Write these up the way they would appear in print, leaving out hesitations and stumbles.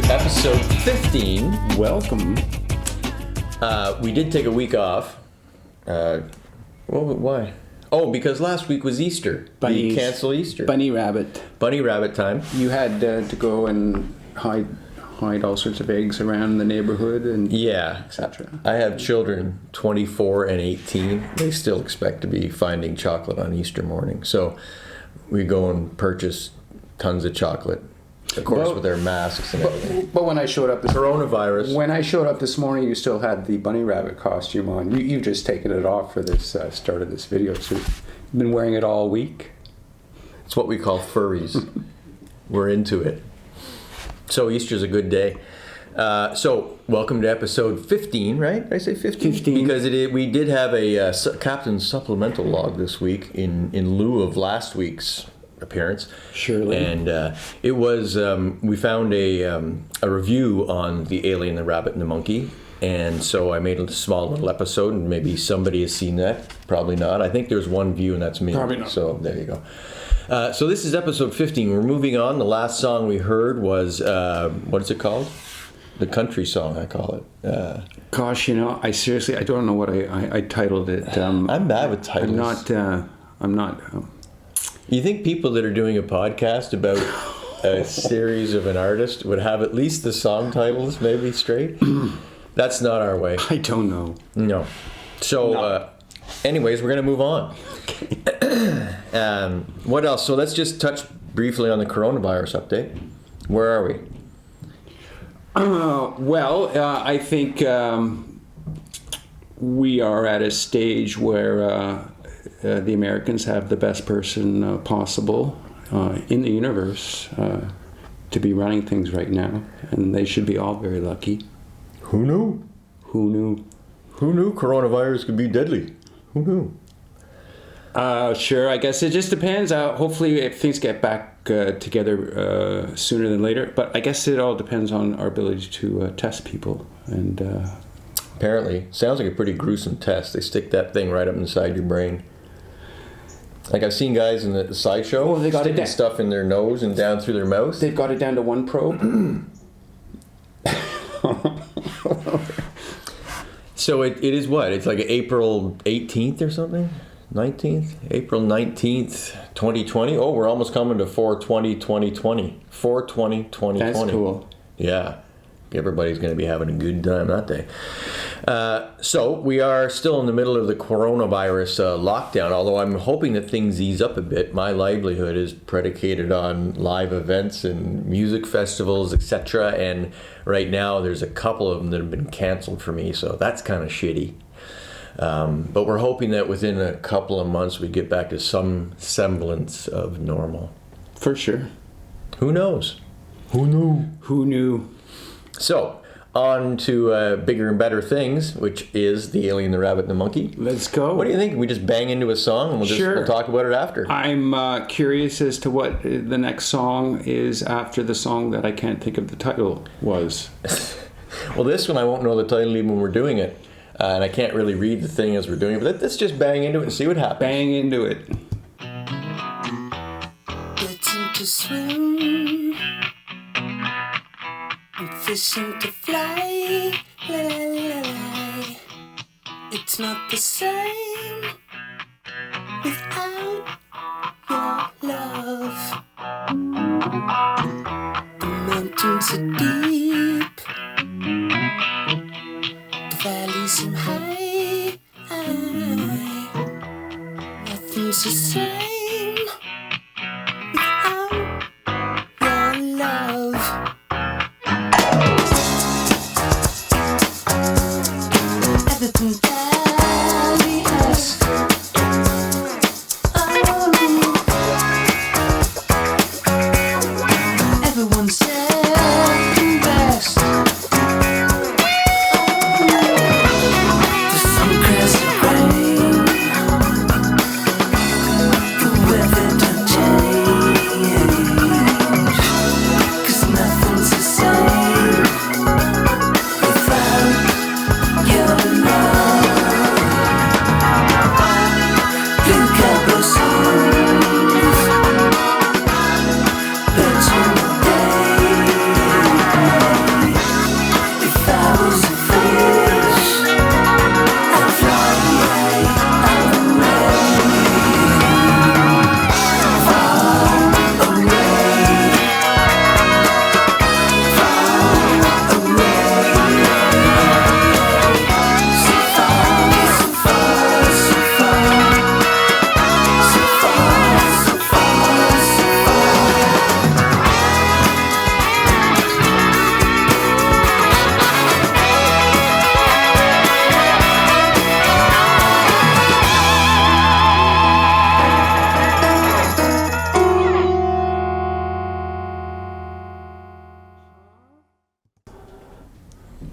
episode 15. Welcome. We did take a week off. Why? Oh, because last week was Easter. We canceled Easter. Bunny rabbit. Bunny rabbit time. You had to go and hide all sorts of eggs around the neighborhood and etc. I have children 24 and 18. They still expect to be finding chocolate on Easter morning. So we go and purchase tons of chocolate. Of course, with their masks and everything. But when I showed up coronavirus. When I showed up this morning, you still had the bunny rabbit costume on. You've just taken it off for this start of this video. So you've been wearing it all week. It's what we call furries. We're into it. So Easter's a good day. So welcome to episode 15, right? Did I say 15? 15. Because we did have a Captain's supplemental log this week in lieu of last week's appearance. Surely. And it was, we found a review on The Alien, the Rabbit, and the Monkey. And so I made a small little episode, and maybe somebody has seen that. Probably not. I think there's one view, and that's me. Probably not. So there you go. So this is episode 15. We're moving on. The last song we heard was, what is it called? The country song, I call it. Gosh, I don't know what I titled it. I'm bad with titles. I'm not. You think people that are doing a podcast about a series of an artist would have at least the song titles maybe straight? That's not our way. I don't know. No. So, anyways, we're going to move on. What else? So let's just touch briefly on the coronavirus update. Where are we? I think we are at a stage where the Americans have the best person possible in the universe to be running things right now, and they should be all very lucky. Who knew? Who knew? Who knew coronavirus could be deadly? Who knew? Sure, I guess it just depends. Hopefully if things get back together sooner than later, but I guess it all depends on our ability to test people. And apparently, sounds like a pretty gruesome test. They stick that thing right up inside your brain. Like I've seen guys in the sideshow they got sticking stuff in their nose and down through their mouth. They've got it down to one probe. So it is what? It's like April 18th or something? 19th? April 19th, 2020. Oh, we're almost coming to 4/20/2020. 4/20/2020. That's cool. Yeah. Everybody's going to be having a good time, aren't they? So we are still in the middle of the coronavirus lockdown, although I'm hoping that things ease up a bit. My livelihood is predicated on live events and music festivals, etc. And right now there's a couple of them that have been canceled for me, so that's kind of shitty. But we're hoping that within a couple of months we get back to some semblance of normal. For sure. Who knows? Who knew? Who knew? So, on to bigger and better things, which is The Alien, the Rabbit, and the Monkey. Let's go. What do you think? We just bang into a song and we'll talk about it after. I'm curious as to what the next song is after the song that I can't think of the title was. Well, this one I won't know the title even when we're doing it. And I can't really read the thing as we're doing it. But let's just bang into it and see what happens. Bang into it. Getting to swim and fishing to fly, la la la la. It's not the same without your love. The mountains are deep, the valleys seem high. Nothing's the same without your love. Everything varies. Everyone's second best. The sun crash of rain.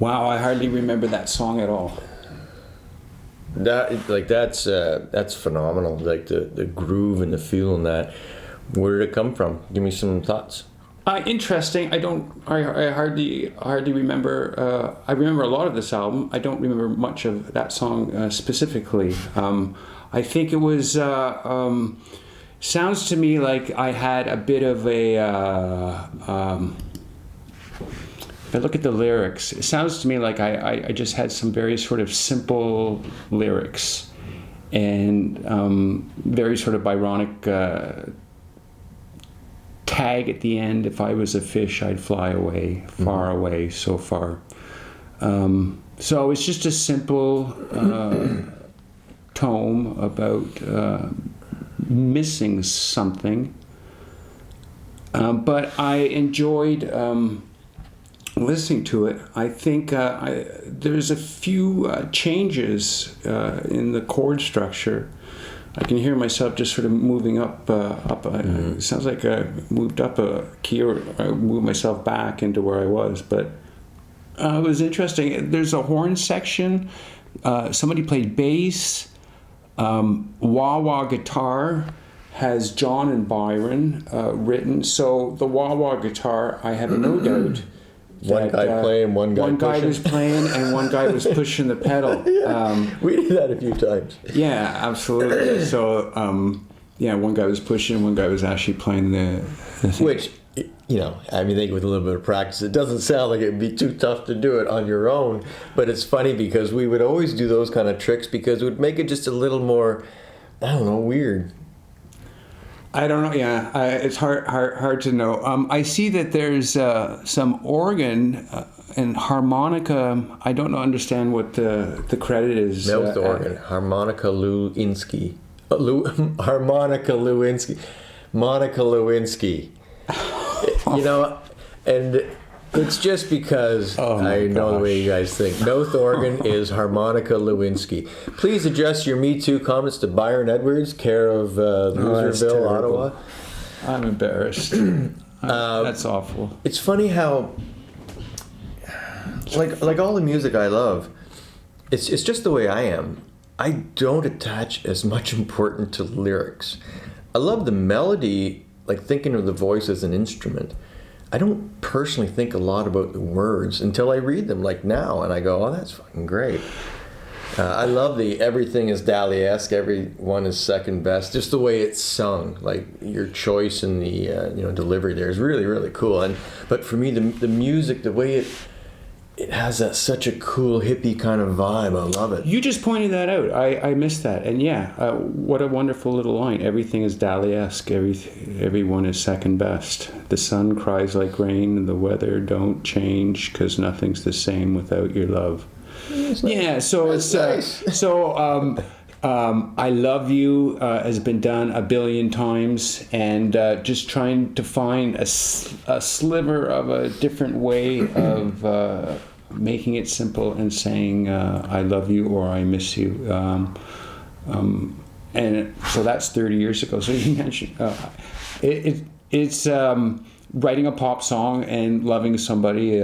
Wow, I hardly remember that song at all. That's phenomenal. Like the groove and the feel in that. Where did it come from? Give me some thoughts. Interesting. I hardly remember. I remember a lot of this album. I don't remember much of that song specifically. I think it was. Sounds to me like I had a bit of a. If I look at the lyrics, it sounds to me like I just had some very sort of simple lyrics, and very sort of Byronic. Tag at the end, if I was a fish, I'd fly away, far away, so far. So it's just a simple tome about missing something. But I enjoyed listening to it. I think there's a few changes in the chord structure. I can hear myself just sort of moving up. It sounds like I moved up a key, or I moved myself back into where I was. But it was interesting. There's a horn section. Somebody played bass. Wah-wah guitar has John and Byron written. So the wah-wah guitar, I have no doubt. One guy playing, one guy pushing. One guy was playing and one guy was pushing the pedal. We did that a few times. Yeah, absolutely. So, one guy was pushing, one guy was actually playing the thing. Which, I think with a little bit of practice, it doesn't sound like it'd be too tough to do it on your own. But it's funny because we would always do those kind of tricks because it would make it just a little more, weird. I don't know. Yeah, it's hard to know. I see that there's some organ and harmonica. I don't understand what the credit is. Mouth organ, harmonica Lewinsky, harmonica Lewinsky, Monica Lewinsky. And it's just because I know the way you guys think. Mouth organ is harmonica Lewinsky. Please address your Me Too comments to Byron Edwards, care of Loserville, Ottawa. I'm embarrassed. That's awful. It's funny how, like all the music I love, it's just the way I am. I don't attach as much importance to lyrics. I love the melody, like thinking of the voice as an instrument. I don't personally think a lot about the words until I read them, like now, and I go, oh, that's fucking great. I love the everything is Dali-esque, everyone is second best, just the way it's sung, like your choice in the delivery there is really, really cool. But for me, the music, the way it has such a cool hippie kind of vibe. I love it. You just pointed that out. I missed that. And what a wonderful little line. Everything is Dali-esque. Everyone is second best. The sun cries like rain and the weather don't change because nothing's the same without your love. Nice. Yeah, so it's nice. I Love You has been done a billion times, and just trying to find a sliver of a different way of making it simple and saying I love you or I miss you. And so that's 30 years ago. So you mentioned it's writing a pop song and loving somebody.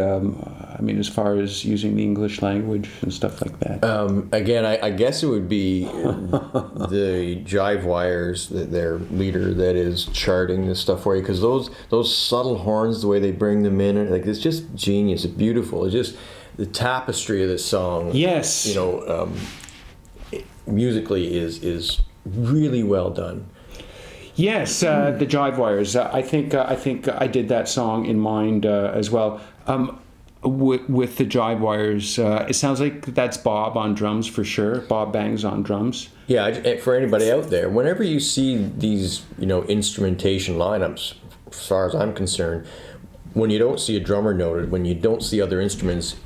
As far as using the English language and stuff like that. Again, I guess it would be the Jive Wires, their leader, that is charting this stuff for you, because those subtle horns, the way they bring them in, it's just genius. It's beautiful. It's just the tapestry of this song. Yes. Musically is really well done. Yes, the Jive Wires. I think I did that song in mind as well. With the Jive Wires, it sounds like that's Bob on drums for sure. Bob Bangs on drums. Yeah, for anybody out there, whenever you see these, instrumentation lineups, as far as I'm concerned, when you don't see a drummer noted, when you don't see other instruments,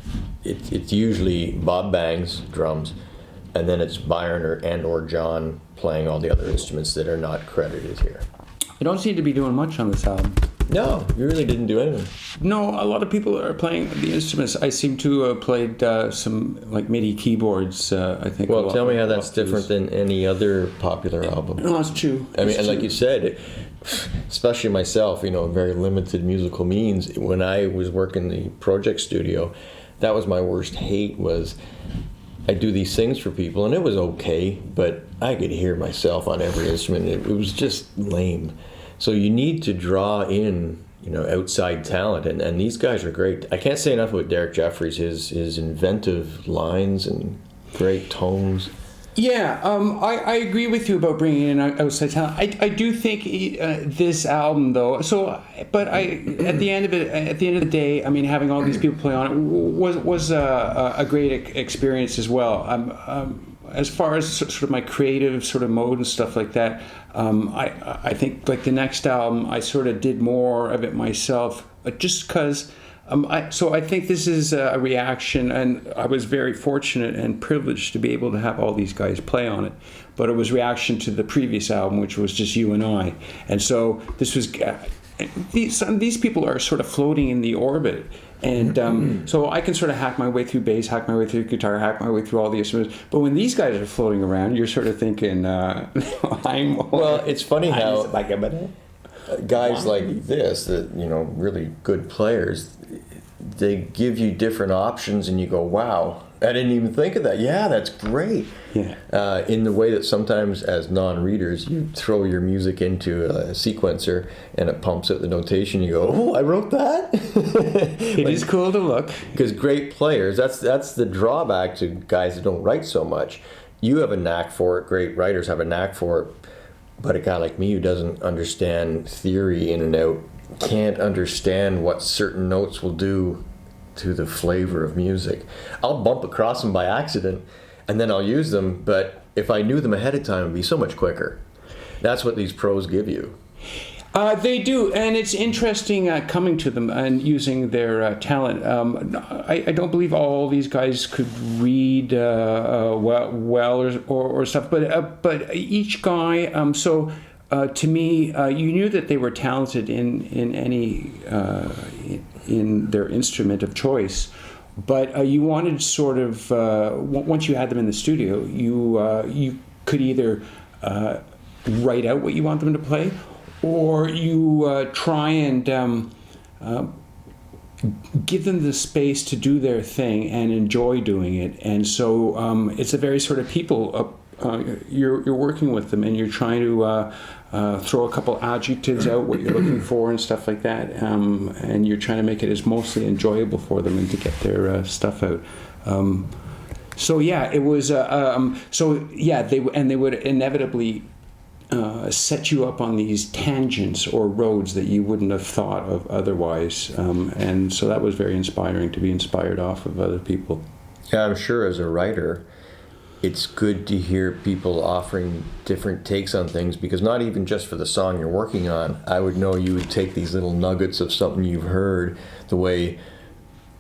it's usually Bob Bangs drums, and then it's Byron or John playing all the other instruments that are not credited here. I don't seem to be doing much on this album. No, you really didn't do anything. No, a lot of people are playing the instruments. I seem to have played some MIDI keyboards, I think. Well, tell me how that's different than any other popular album. No, it's true. And like you said, especially myself, very limited musical means. When I was working the project studio, That was my worst hate. Was I do these things for people, and it was okay, but I could hear myself on every instrument. It was just lame. So you need to draw in, outside talent, and these guys are great. I can't say enough about Derek Jeffries, his inventive lines and great tones. Yeah, I agree with you about bringing in outside talent. I do think this album, though. But at the end of the day, I mean, having all these people play on it was a great experience as well. As far as sort of my creative sort of mode and stuff like that, I think like the next album, I sort of did more of it myself, just because. So I think this is a reaction, and I was very fortunate and privileged to be able to have all these guys play on it. But it was reaction to the previous album, which was just you and I. And so this was these people are sort of floating in the orbit, and so I can sort of hack my way through bass, hack my way through guitar, hack my way through all the instruments. But when these guys are floating around, you're sort of thinking, Well, it's funny how guys like this, that really good players, they give you different options, and you go, "Wow, I didn't even think of that." Yeah, that's great. Yeah. In the way that sometimes, as non-readers, you throw your music into a sequencer, and it pumps out the notation. You go, "Oh, I wrote that." It is cool to look. Because great players, that's the drawback to guys that don't write so much. You have a knack for it. Great writers have a knack for it. But a guy like me who doesn't understand theory in and out can't understand what certain notes will do to the flavor of music. I'll bump across them by accident, and then I'll use them, but if I knew them ahead of time, it would be so much quicker. That's what these pros give you. They do, and it's interesting coming to them and using their talent. I don't believe all these guys could read well or stuff, but each guy. To me, you knew that they were talented in their instrument of choice, but you wanted sort of once you had them in the studio, you could either write out what you want them to play, or you try and give them the space to do their thing and enjoy doing it. And so it's a very sort of people. You're working with them, and you're trying to throw a couple adjectives out, what you're looking for and stuff like that, and you're trying to make it as mostly enjoyable for them and to get their stuff out. So yeah, it was. They would inevitably set you up on these tangents or roads that you wouldn't have thought of otherwise, and so that was very inspiring to be inspired off of other people. Yeah, I'm sure as a writer, it's good to hear people offering different takes on things, because not even just for the song you're working on, I would know you would take these little nuggets of something you've heard, the way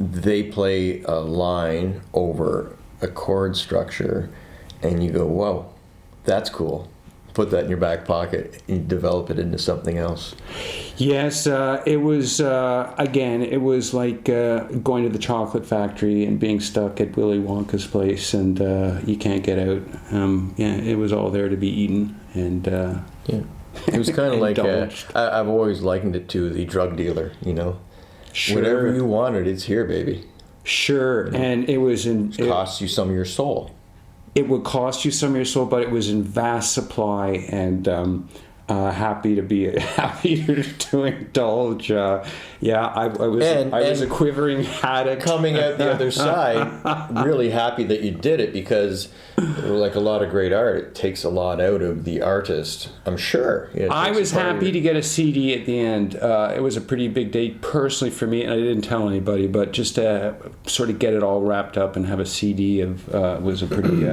they play a line over a chord structure, and you go, whoa, that's cool. Put that in your back pocket and develop it into something else. Yes, it was, again, it was like going to the chocolate factory and being stuck at Willy Wonka's place, and you can't get out. It was all there to be eaten. And yeah, it was kind of like, I've always likened it to the drug dealer, Sure. Whatever you wanted, it's here, baby. Sure, and it was It costs you some of your soul. It would cost you some of your soul, but it was in vast supply, and happy to indulge. I was a quivering addict. Coming out the other side, really happy that you did it, because like a lot of great art, it takes a lot out of the artist, I'm sure. I was happy to get a CD at the end. It was a pretty big day personally for me, and I didn't tell anybody, but just to sort of get it all wrapped up and have a CD was a pretty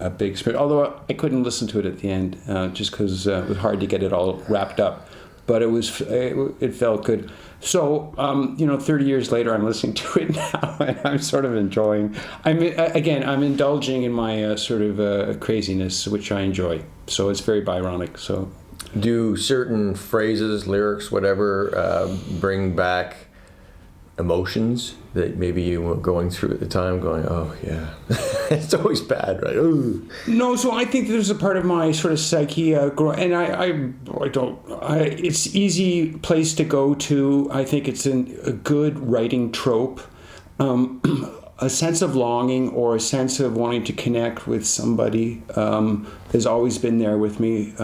a big experience. Although I couldn't listen to it at the end, just because it was hard to get it all wrapped up. But it felt good. So 30 years later, I'm listening to it now, and I'm sort of enjoying. I'm indulging in my sort of craziness, which I enjoy. So it's very Byronic. So, do certain phrases, lyrics, whatever, bring back emotions that maybe you were going through at the time, going, oh yeah, it's always bad, right? Ooh. No, so I think there's a part of my sort of psyche, and it's easy place to go to. I think it's a good writing trope. a sense of longing or a sense of wanting to connect with somebody has always been there with me.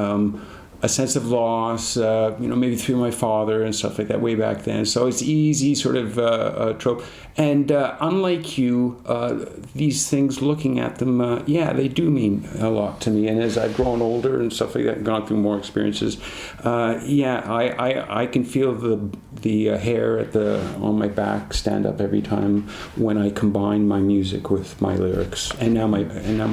A sense of loss, maybe through my father and stuff like that way back then. So it's easy sort of trope. And unlike you, these things, looking at them, they do mean a lot to me. And as I've grown older and stuff like that, gone through more experiences, I can feel the hair on my back stand up every time when I combine my music with my lyrics and now my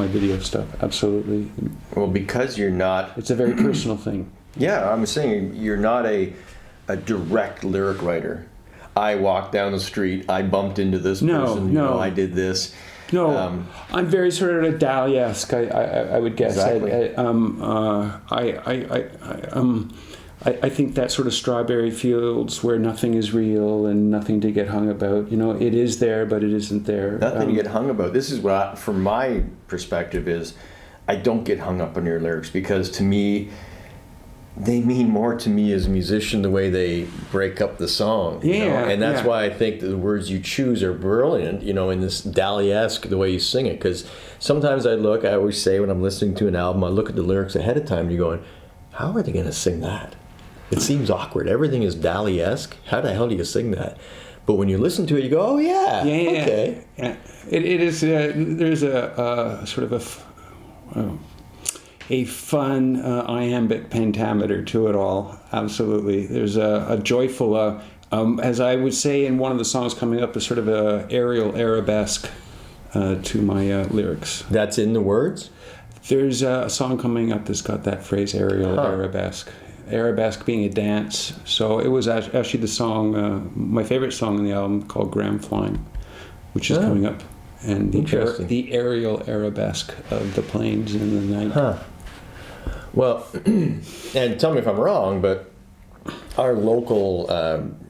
video stuff. Absolutely. Well, because you're not... It's a very personal thing. Yeah, I'm saying you're not a direct lyric writer. I walked down the street, I bumped into this person, No. I did this. No, I'm very sort of Dali-esque, I would guess. Exactly. I think that sort of strawberry fields where nothing is real and nothing to get hung about. It is there, but it isn't there. Nothing to get hung about. This is what, from my perspective, is I don't get hung up on your lyrics because to me, they mean more to me as a musician the way they break up the song. And that's why I think the words you choose are brilliant, in this Dali-esque, the way you sing it. Because sometimes I always say when I'm listening to an album, I look at the lyrics ahead of time and you're going, how are they going to sing that? It seems awkward. Everything is Dali-esque. How the hell do you sing that? But when you listen to it, you go, oh, yeah. Okay. Yeah. It is, there's a sort of a fun iambic pentameter to it all. Absolutely. There's a joyful, as I would say in one of the songs coming up, a sort of a aerial arabesque to my lyrics. That's in the words? There's a song coming up that's got that phrase, aerial arabesque. Arabesque being a dance. So it was actually the song, my favorite song on the album, called Graham Flying, which is coming up. And the aerial arabesque of the plains in the night. Huh. Well, and tell me if I'm wrong, but our local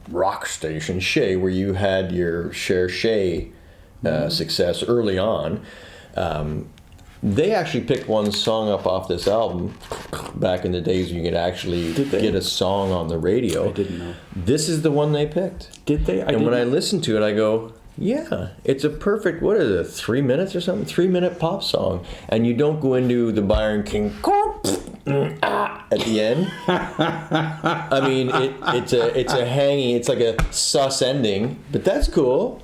rock station, Shea, where you had your Shea success early on, they actually picked one song up off this album back in the days when you could actually get a song on the radio. I didn't know. This is the one they picked. Did they? And when I listen to it, I go, yeah, it's a perfect, what is it, 3 minutes or something? 3-minute pop song. And you don't go into the Byron King at the end. I mean, it's a hanging, it's like a sus ending, but that's cool.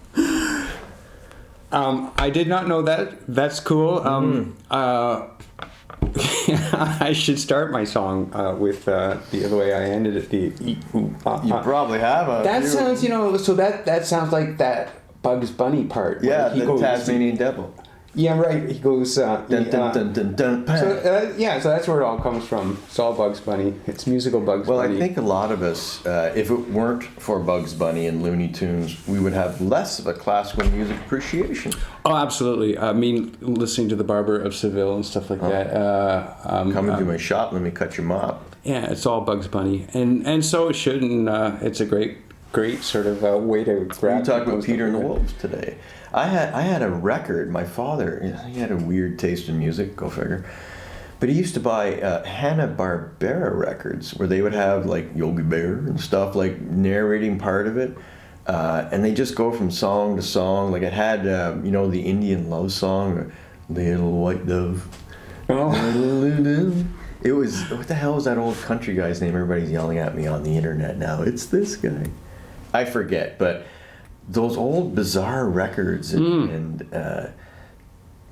I did not know that. That's cool. I should start my song with the other way I ended it. You probably have. That sounds, so that sounds like that Bugs Bunny part. Yeah, the Tasmanian Devil. Yeah, right. He goes. Dun, dun, dun, dun, dun, so that's where it all comes from. It's all Bugs Bunny. It's musical Bugs Bunny. Well, I think a lot of us, if it weren't for Bugs Bunny and Looney Tunes, we would have less of a classical music appreciation. Oh, absolutely. I mean, listening to the Barber of Seville and stuff like that. Come into my shop, let me cut your mop. Yeah, it's all Bugs Bunny, and so it should, and it's a great sort of way to grab. We talked about Peter and the Wolves today. I had a record. My father, he had a weird taste in music. Go figure. But he used to buy Hanna-Barbera records where they would have like Yogi Bear and stuff, like narrating part of it, and they just go from song to song. Like it had, the Indian love song, "Little White Dove." Oh. It was, what the hell was that old country guy's name? Everybody's yelling at me on the internet now. It's this guy. I forget, but those old bizarre records and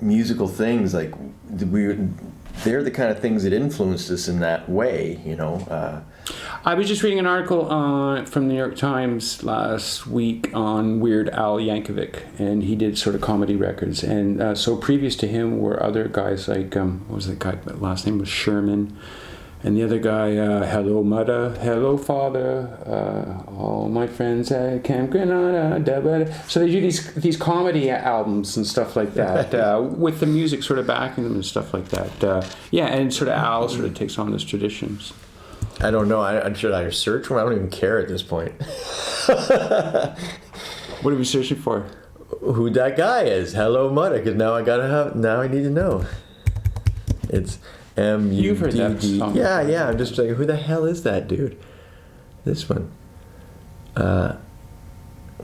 musical things, like they're the kind of things that influenced us in that way, I was just reading an article from the New York Times last week on Weird Al Yankovic, and he did sort of comedy records. And so previous to him were other guys like, what was the guy? Last name was Sherman. And the other guy, hello mother, hello father, all my friends at Camp Granada, da, ba, da. So they do these comedy albums and stuff like that, with the music sort of backing them and stuff like that. And sort of Al sort of takes on those traditions. I don't know. Should I search for him? I don't even care at this point. What are we searching for? Who that guy is? Hello mother, because now I need to know. It's M-U-D-D. You've heard that song. Yeah. I'm just like, who the hell is that dude? This one.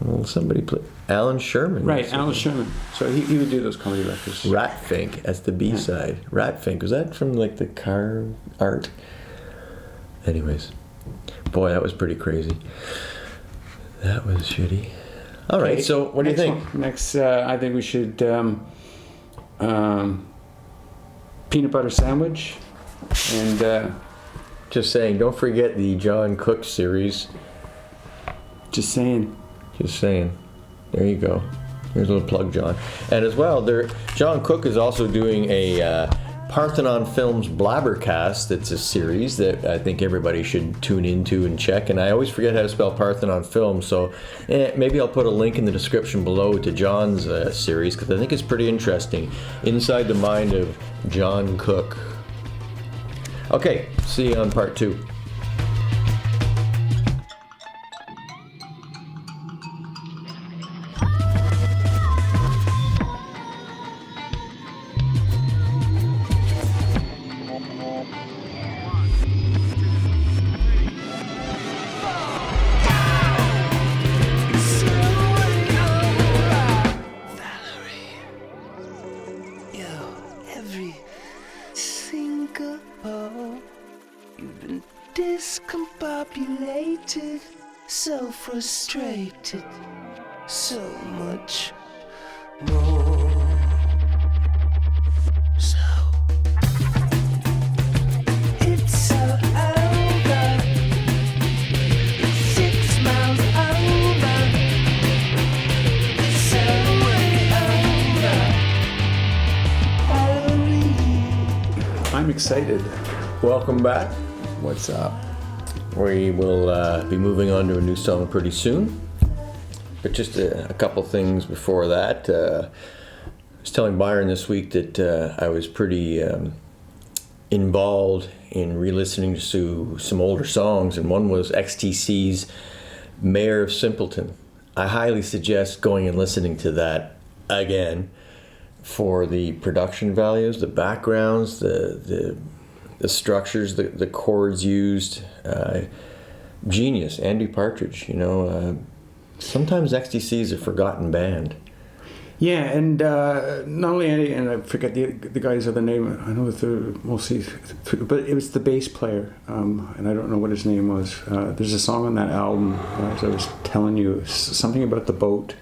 Well, somebody play Alan Sherman. Right, Alan Sherman. So he would do those comedy records. Ratfink as the B-side. Ratfink, was that from like the car art? Anyways, boy, that was pretty crazy. That was shitty. All right, so what do you think? Next, I think we should peanut butter sandwich, and Just saying, don't forget the John Cook series. just saying. Just saying. There you go. Here's a little plug, John. And as well, John Cook is also doing a Parthenon Films Blabbercast. It's a series that I think everybody should tune into and check. And I always forget how to spell Parthenon Films, so maybe I'll put a link in the description below to John's series, because I think it's pretty interesting. Inside the mind of John Cook. Okay, see you on part 2. Every single ball, you've been discombobulated, so frustrated, so much more. So it's so over. It's 6 miles over. It's so way over. I'm excited. Welcome back. What's up? We will be moving on to a new song pretty soon. But just a couple things before that. I was telling Byron this week that I was pretty involved in re-listening to some older songs, and one was XTC's Mayor of Simpleton. I highly suggest going and listening to that again for the production values, the backgrounds, the structures, the chords used. Genius, Andy Partridge, sometimes XTC is a forgotten band. Yeah, and not only Andy, and I forget the guy's other name. I know that mostly, but it was the bass player, and I don't know what his name was. There's a song on that album, as I was telling you, something about the boat.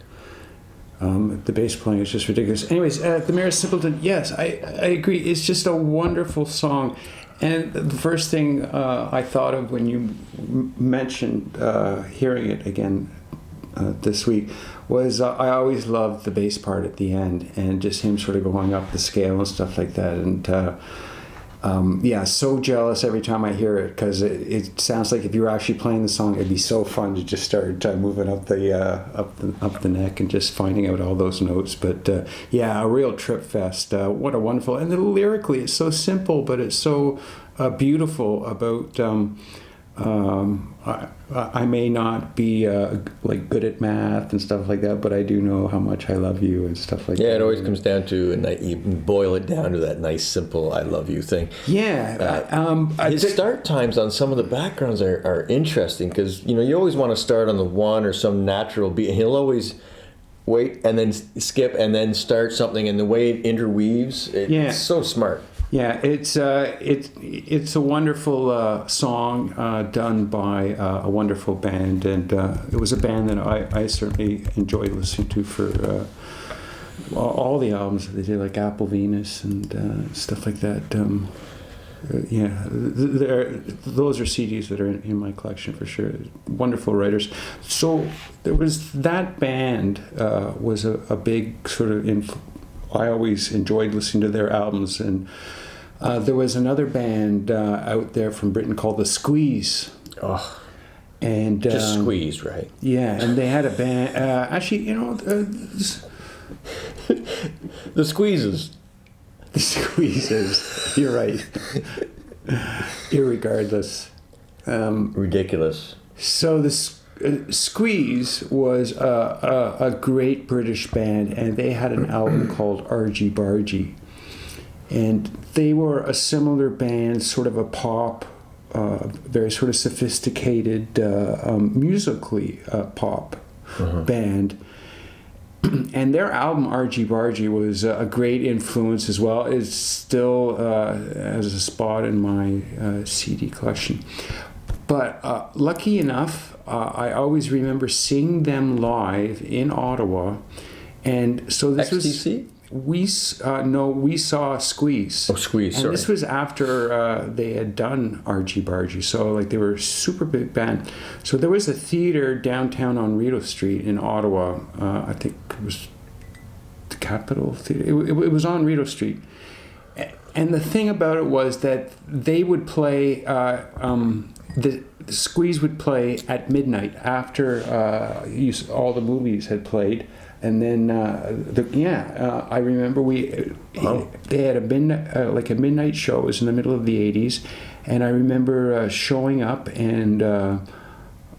The bass playing is just ridiculous. Anyways, The Mayor of Simpleton, yes, I agree. It's just a wonderful song. And the first thing I thought of when you mentioned hearing it again this week was I always loved the bass part at the end, and just him sort of going up the scale and stuff like that. And so jealous every time I hear it, because it sounds like if you were actually playing the song, it'd be so fun to just start moving up the neck and just finding out all those notes. But a real trip fest. What a wonderful, and then lyrically it's so simple, but it's so beautiful about. I may not be like good at math and stuff like that, but I do know how much I love you and stuff like that. Yeah, it always comes down to, and you boil it down to that nice, simple "I love you" thing. Yeah. His start times on some of the backgrounds are interesting, because you always want to start on the one or some natural beat, and he'll always wait and then skip and then start something, and the way it interweaves, it's so smart. Yeah, it's a wonderful song done by a wonderful band, and it was a band that I certainly enjoyed listening to for all the albums that they did, like Apple Venus and stuff like that. Those are CDs that are in my collection for sure. Wonderful writers. So there was that band was a big sort of I always enjoyed listening to their albums, and there was another band out there from Britain called The Squeeze. Oh, and just Squeeze, right? Yeah, and they had a band. The Squeezes. The Squeezes. You're right. Irregardless. Ridiculous. So the Squeeze was a great British band, and they had an album called Argy Bargy. And they were a similar band, sort of a pop, very sort of sophisticated, musically pop. band. And their album Argy Bargy was a great influence as well. It still has a spot in my CD collection. But lucky enough, I always remember seeing them live in Ottawa. And so this XTC? we saw Squeeze. Oh, Squeeze, and sorry. this was after they had done Argy Bargy, so like they were a super big band. So there was a theater downtown on Rideau Street in Ottawa. I think it was the Capitol Theater. It was on Rideau Street. And the thing about it was that they would play, the Squeeze would play at midnight after all the movies had played. And then, I remember they had a midnight show. It was in the middle of the 80s. And I remember showing up, and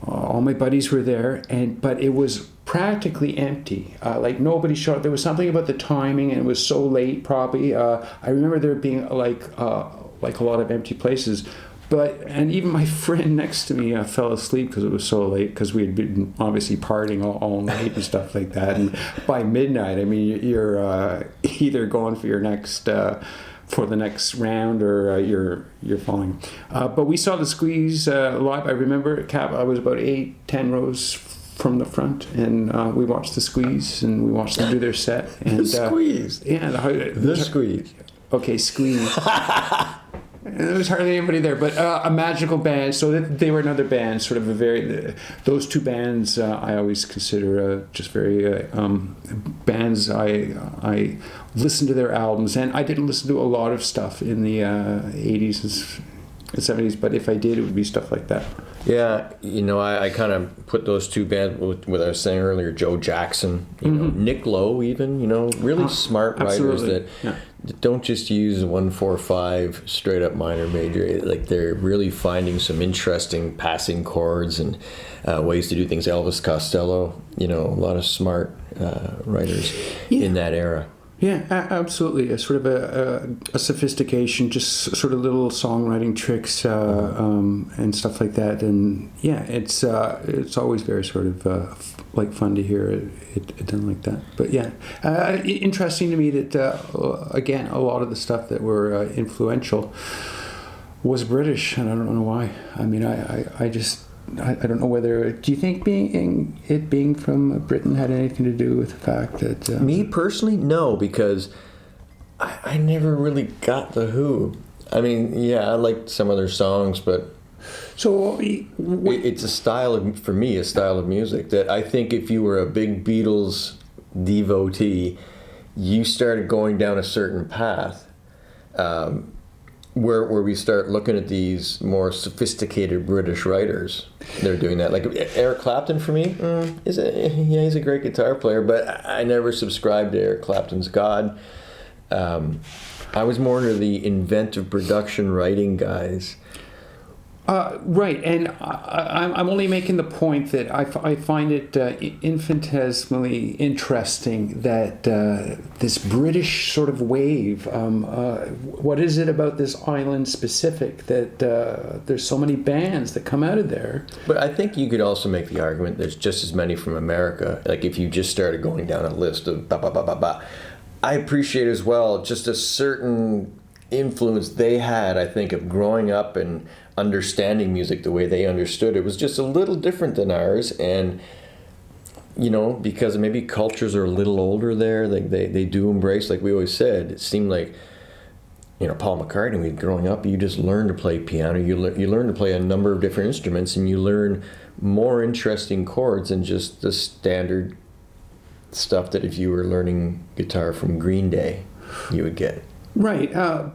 all my buddies were there, but it was practically empty. Like nobody showed up. There was something about the timing, and it was so late probably. I remember there being like a lot of empty places. And even my friend next to me fell asleep because it was so late, because we had been obviously partying all night and stuff like that. And by midnight, I mean, you're either going for your next for the next round, or you're falling. But we saw the Squeeze live. I remember I was about 8-10 rows from the front, and we watched the Squeeze, and we watched them do their set. And, The Squeeze. Yeah, The Squeeze. Okay, Squeeze. There was hardly anybody there, but a magical band. So they were another band, sort of those two bands I always consider just very bands. I listened to their albums, and I didn't listen to a lot of stuff in the 80s and 70s, but if I did, it would be stuff like that. Yeah, I kind of put those two bands with I was saying earlier, Joe Jackson, Nick Lowe, even, really smart writers that don't just use 1-4-5 straight up minor major. Like they're really finding some interesting passing chords and ways to do things. Elvis Costello, a lot of smart writers in that era. Yeah, absolutely. A sort of a sophistication, just sort of little songwriting tricks and stuff like that. And yeah, it's always very sort of like fun to hear it done like that. But yeah, interesting to me that again, a lot of the stuff that were influential was British, and I don't know why. I mean, I don't know whether. Do you think being from Britain had anything to do with the fact that? Me personally, no, because I never really got the Who. I mean, yeah, I liked some of their songs, but so it's a style of music that I think if you were a big Beatles devotee, you started going down a certain path. Where we start looking at these more sophisticated British writers, they're doing that. Like Eric Clapton, for me, he's a great guitar player, but I never subscribed to Eric Clapton's God. I was more into the inventive production writing guys. Right, and I'm only making the point that I find it infinitesimally interesting that this British sort of wave, what is it about this island specific that there's so many bands that come out of there? But I think you could also make the argument there's just as many from America. Like if you just started going down a list of I appreciate as well just a certain influence they had, I think, of growing up and understanding music the way they understood it was just a little different than ours. And because maybe cultures are a little older there, they do embrace, like we always said, it seemed like Paul McCartney, growing up, you just learn to play piano, you learn to play a number of different instruments, and you learn more interesting chords than just the standard stuff that if you were learning guitar from Green Day you would get. Right,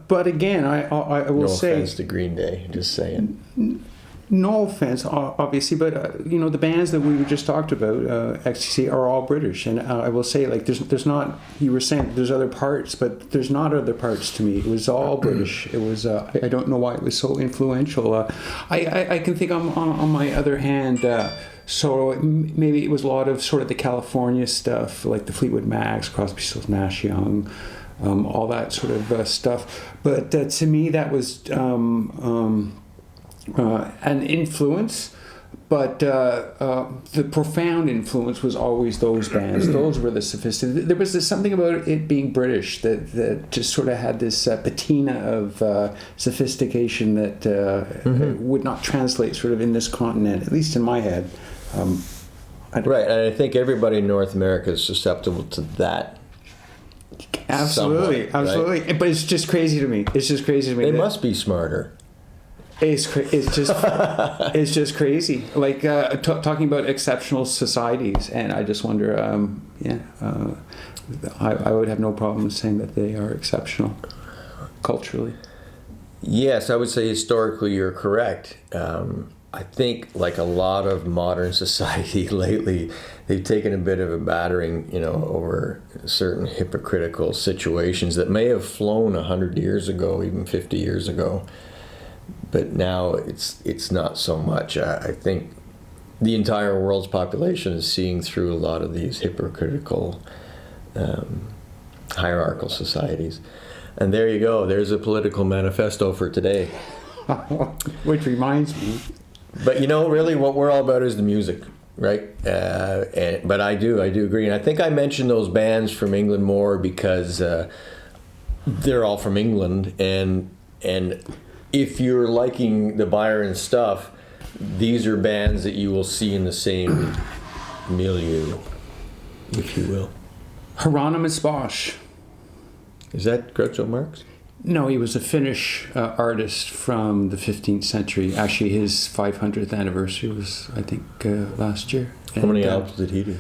but again, I will say... No offense to Green Day, just saying. No offense, obviously, but the bands that we just talked about, XTC, are all British, and I will say, like, there's not. You were saying there's other parts, but there's not other parts to me. It was all British. It was. I don't know why it was so influential. I can think on my other hand. So maybe it was a lot of sort of the California stuff, like the Fleetwood Macs, Crosby, Stills, Nash Young. All that sort of stuff, but to me that was an influence, But the profound influence was always those bands. Those were the sophisticated. There was something about it being British that just sort of had this patina of sophistication that would not translate sort of in this continent, at least in my head. Right, and I think everybody in North America is susceptible to that. Absolutely, somewhat, absolutely. right? But it's just crazy to me. It's just crazy to me. They must be smarter. It's just crazy. Like talking about exceptional societies, and I just wonder. I would have no problem saying that they are exceptional culturally. Yes, I would say historically you're correct. I think, like a lot of modern society lately, they've taken a bit of a battering, over certain hypocritical situations that may have flown 100 years ago, even 50 years ago. But now it's not so much. I think the entire world's population is seeing through a lot of these hypocritical, hierarchical societies. And there you go. There's a political manifesto for today. Which reminds me. But really what we're all about is the music, right? But I do agree. And I think I mentioned those bands from England more because they're all from England. And if you're liking the Byron stuff, these are bands that you will see in the same milieu, if you will. Hieronymus Bosch. Is that Groucho Marx? No, he was a Finnish artist from the 15th century. Actually, his 500th anniversary was, I think, last year. How many albums did he do?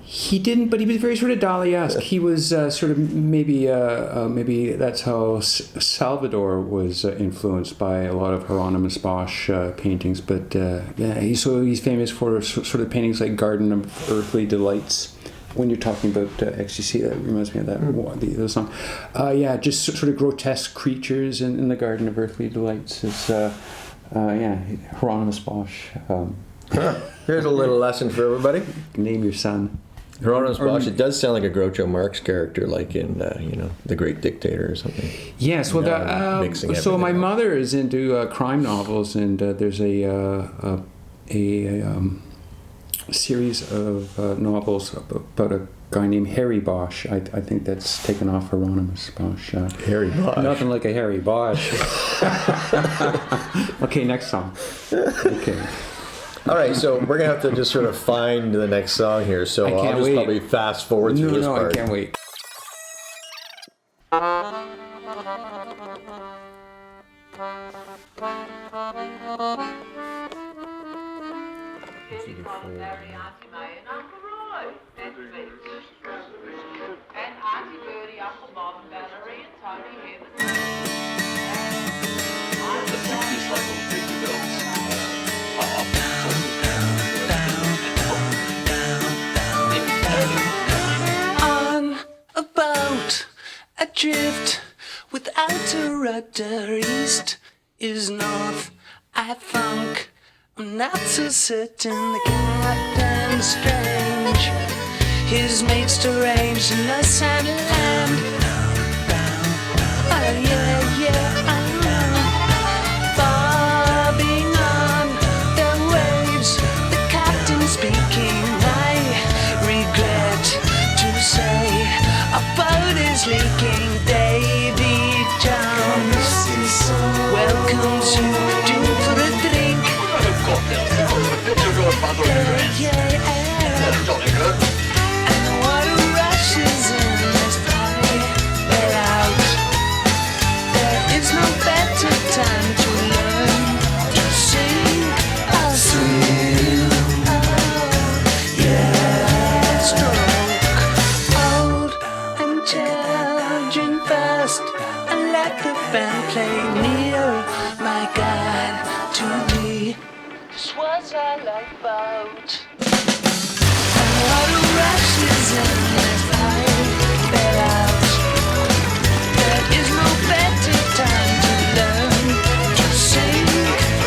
He didn't, but he was very sort of Dali-esque. He was sort of maybe that's how Salvador was influenced by a lot of Hieronymus Bosch paintings. But he's famous for sort of paintings like Garden of Earthly Delights. When you're talking about ecstasy, that reminds me of that the song. Just sort of grotesque creatures in the Garden of Earthly Delights. It's Hieronymus Bosch. Here's a little lesson for everybody. Name your son. Hieronymus Bosch. It does sound like a Groucho Marx character, like in The Great Dictator or something. Yes. Well, so my mother is into crime novels, and there's a series of novels about a guy named Harry Bosch. I think that's taken off Hieronymus Bosch. Harry Bosch. Nothing like a Harry Bosch. Okay, next song. Okay. All right, so we're going to have to just sort of find the next song here. So I'll just probably fast forward through this part. I can't wait. On a boat, adrift, without a rudder. East is north, I think. I'm not so certain. The captain's strange, his mates deranged, and the sand land. Oh yeah, I know. Bobbing on the waves, the captain speaking. I regret to say our boat is leaking. Davy Jones, welcome to Doom for a drink. And the water rushes in as I let out. There is no better time to learn to sing. I'll swim. Stroke. Old and challenging fast, and let the band play near. My God, to me, this was a lifeboat. And the water rushes in as I let out. There is no better time to learn to sing.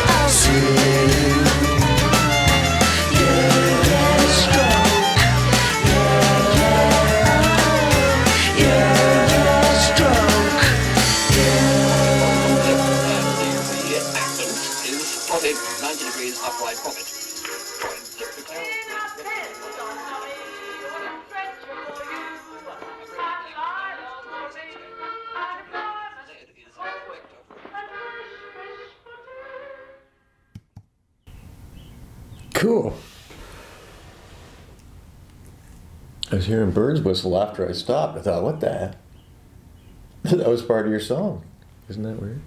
I'll swim. Stroke. Stroke. The axis is plotted 90 degrees upright from it. Cool. I was hearing birds whistle after I stopped. I thought, what the heck? That was part of your song. Isn't that weird?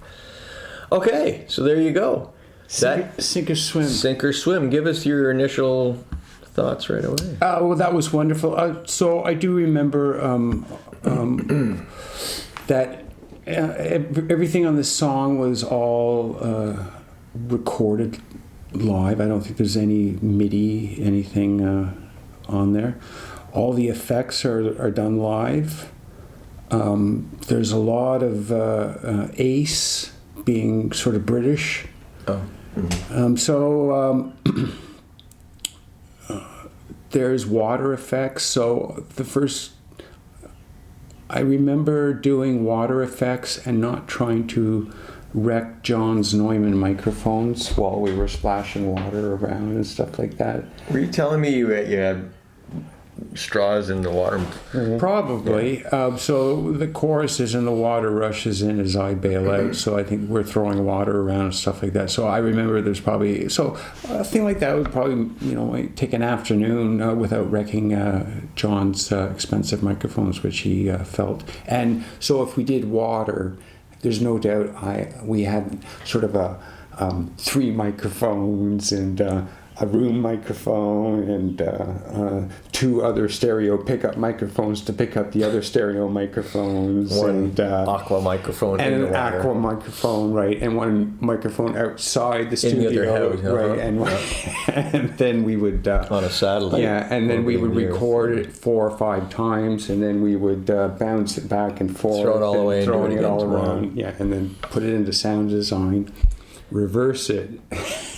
Okay, so there you go. Sink or swim. Sink or swim. Give us your initial thoughts right away. Well, that was wonderful. So I do remember that everything on this song was all recorded live. I don't think there's any MIDI, anything on there. All the effects are done live. There's a lot of Ace being sort of British. Oh. Mm-hmm. There's water effects. So I remember doing water effects and not trying to wreck John's Neumann microphones while we were splashing water around and stuff like that. Were you telling me you had straws in the water? Probably. Yeah. So the chorus is and the water rushes in as I bail out. So I think we're throwing water around and stuff like that. So I remember there's probably a thing like that would probably take an afternoon without wrecking John's expensive microphones, which he felt. And so if we did water, there's no doubt we had sort of a 3 microphones and a room microphone and 2 other stereo pickup microphones to pick up the other stereo microphones. One aqua microphone and in the an water. Aqua microphone, right, and one microphone outside the studio, in the other house, right, and then we would on a satellite. Yeah, and then we would record it 4 or 5 times, and then we would bounce it back and forth, throw it all away, and throwing do it it all again tomorrow. around, yeah, and then put it into sound design, reverse it,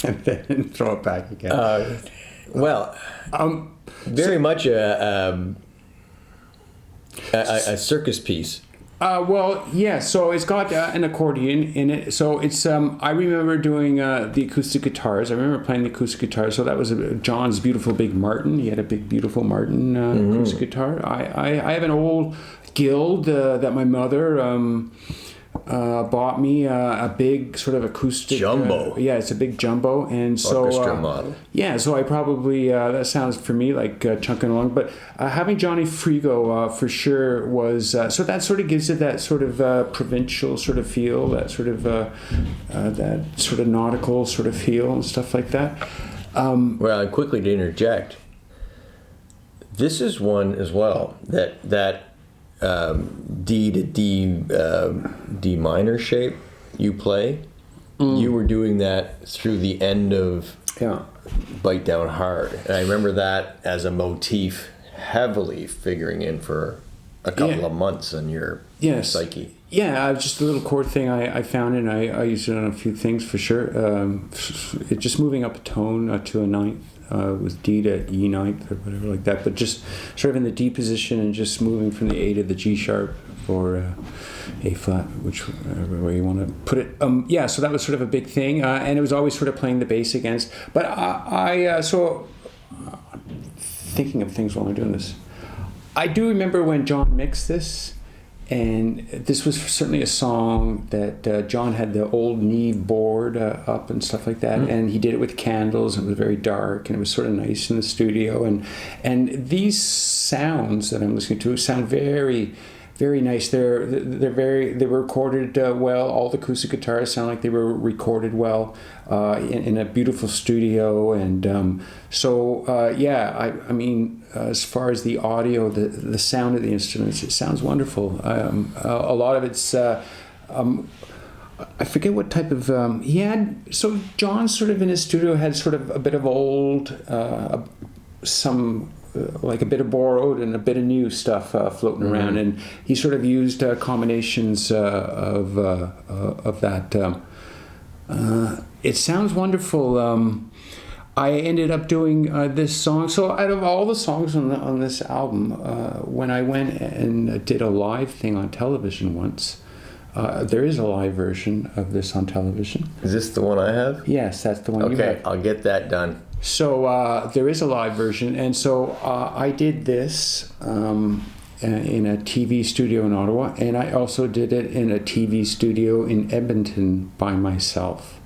and then throw it back again. Very much a circus piece. So it's got an accordion in it. So it's I remember doing the acoustic guitars. I remember playing the acoustic guitar. So that was John's beautiful big Martin. He had a big beautiful Martin acoustic guitar. I have an old Guild that my mother bought me a big sort of acoustic jumbo. Yeah, it's a big jumbo, and so orchestra model. Yeah, so I probably that sounds for me like chunking along, but having Johnny Frigo for sure was so that sort of gives it that sort of provincial sort of feel, that sort of nautical sort of feel and stuff like that. Well, quickly to interject, this is one as well that. D to D minor shape you play. You were doing that through the end of Bite Down Hard, and I remember that as a motif heavily figuring in for a couple of months in your psyche. Yeah, just a little chord thing I found, and I used it on a few things for sure. It just moving up a tone to a ninth. With D to E ninth or whatever like that, but just sort of in the D position and just moving from the A to the G sharp or A flat, whichever way you want to put it. So that was sort of a big thing, and it was always sort of playing the bass against. But so thinking of things while I'm doing this, I do remember when John mixed this. And this was certainly a song that John had the old Neve board up and stuff like that, and he did it with candles. And it was very dark, and it was sort of nice in the studio. And these sounds that I'm listening to sound very, very nice. They were recorded well. All the acoustic guitars sound like they were recorded well in a beautiful studio. And I mean. As far as the audio, the sound of the instruments, it sounds wonderful. A lot of it's, I forget what type of, he had, so John sort of in his studio had sort of a bit of old, like a bit of borrowed and a bit of new stuff floating around. And he sort of used combinations of that. It sounds wonderful. I ended up doing this song. So out of all the songs on this album, when I went and did a live thing on television once, There is a live version of this on television. Is this the one I have? Yes, that's the one you Okay, have. I'll get that done. So there is a live version, and so I did this in a TV studio in Ottawa, and I also did it in a TV studio in Edmonton by myself.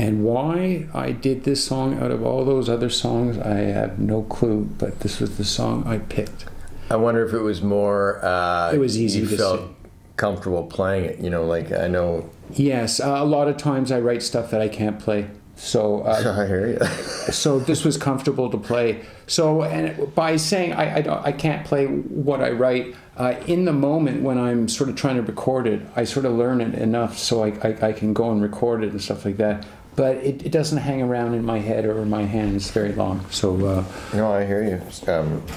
And why I did this song out of all those other songs, I have no clue, but this was the song I picked. I wonder if it was more... It was easy you to felt sing. comfortable playing it, like I know... Yes, a lot of times I write stuff that I can't play. So I hear you. so this was comfortable to play. So, and by saying I can't play what I write, in the moment when I'm sort of trying to record it, I sort of learn it enough so I can go and record it and stuff like that. But it doesn't hang around in my head or in my hands very long. So No, I hear you.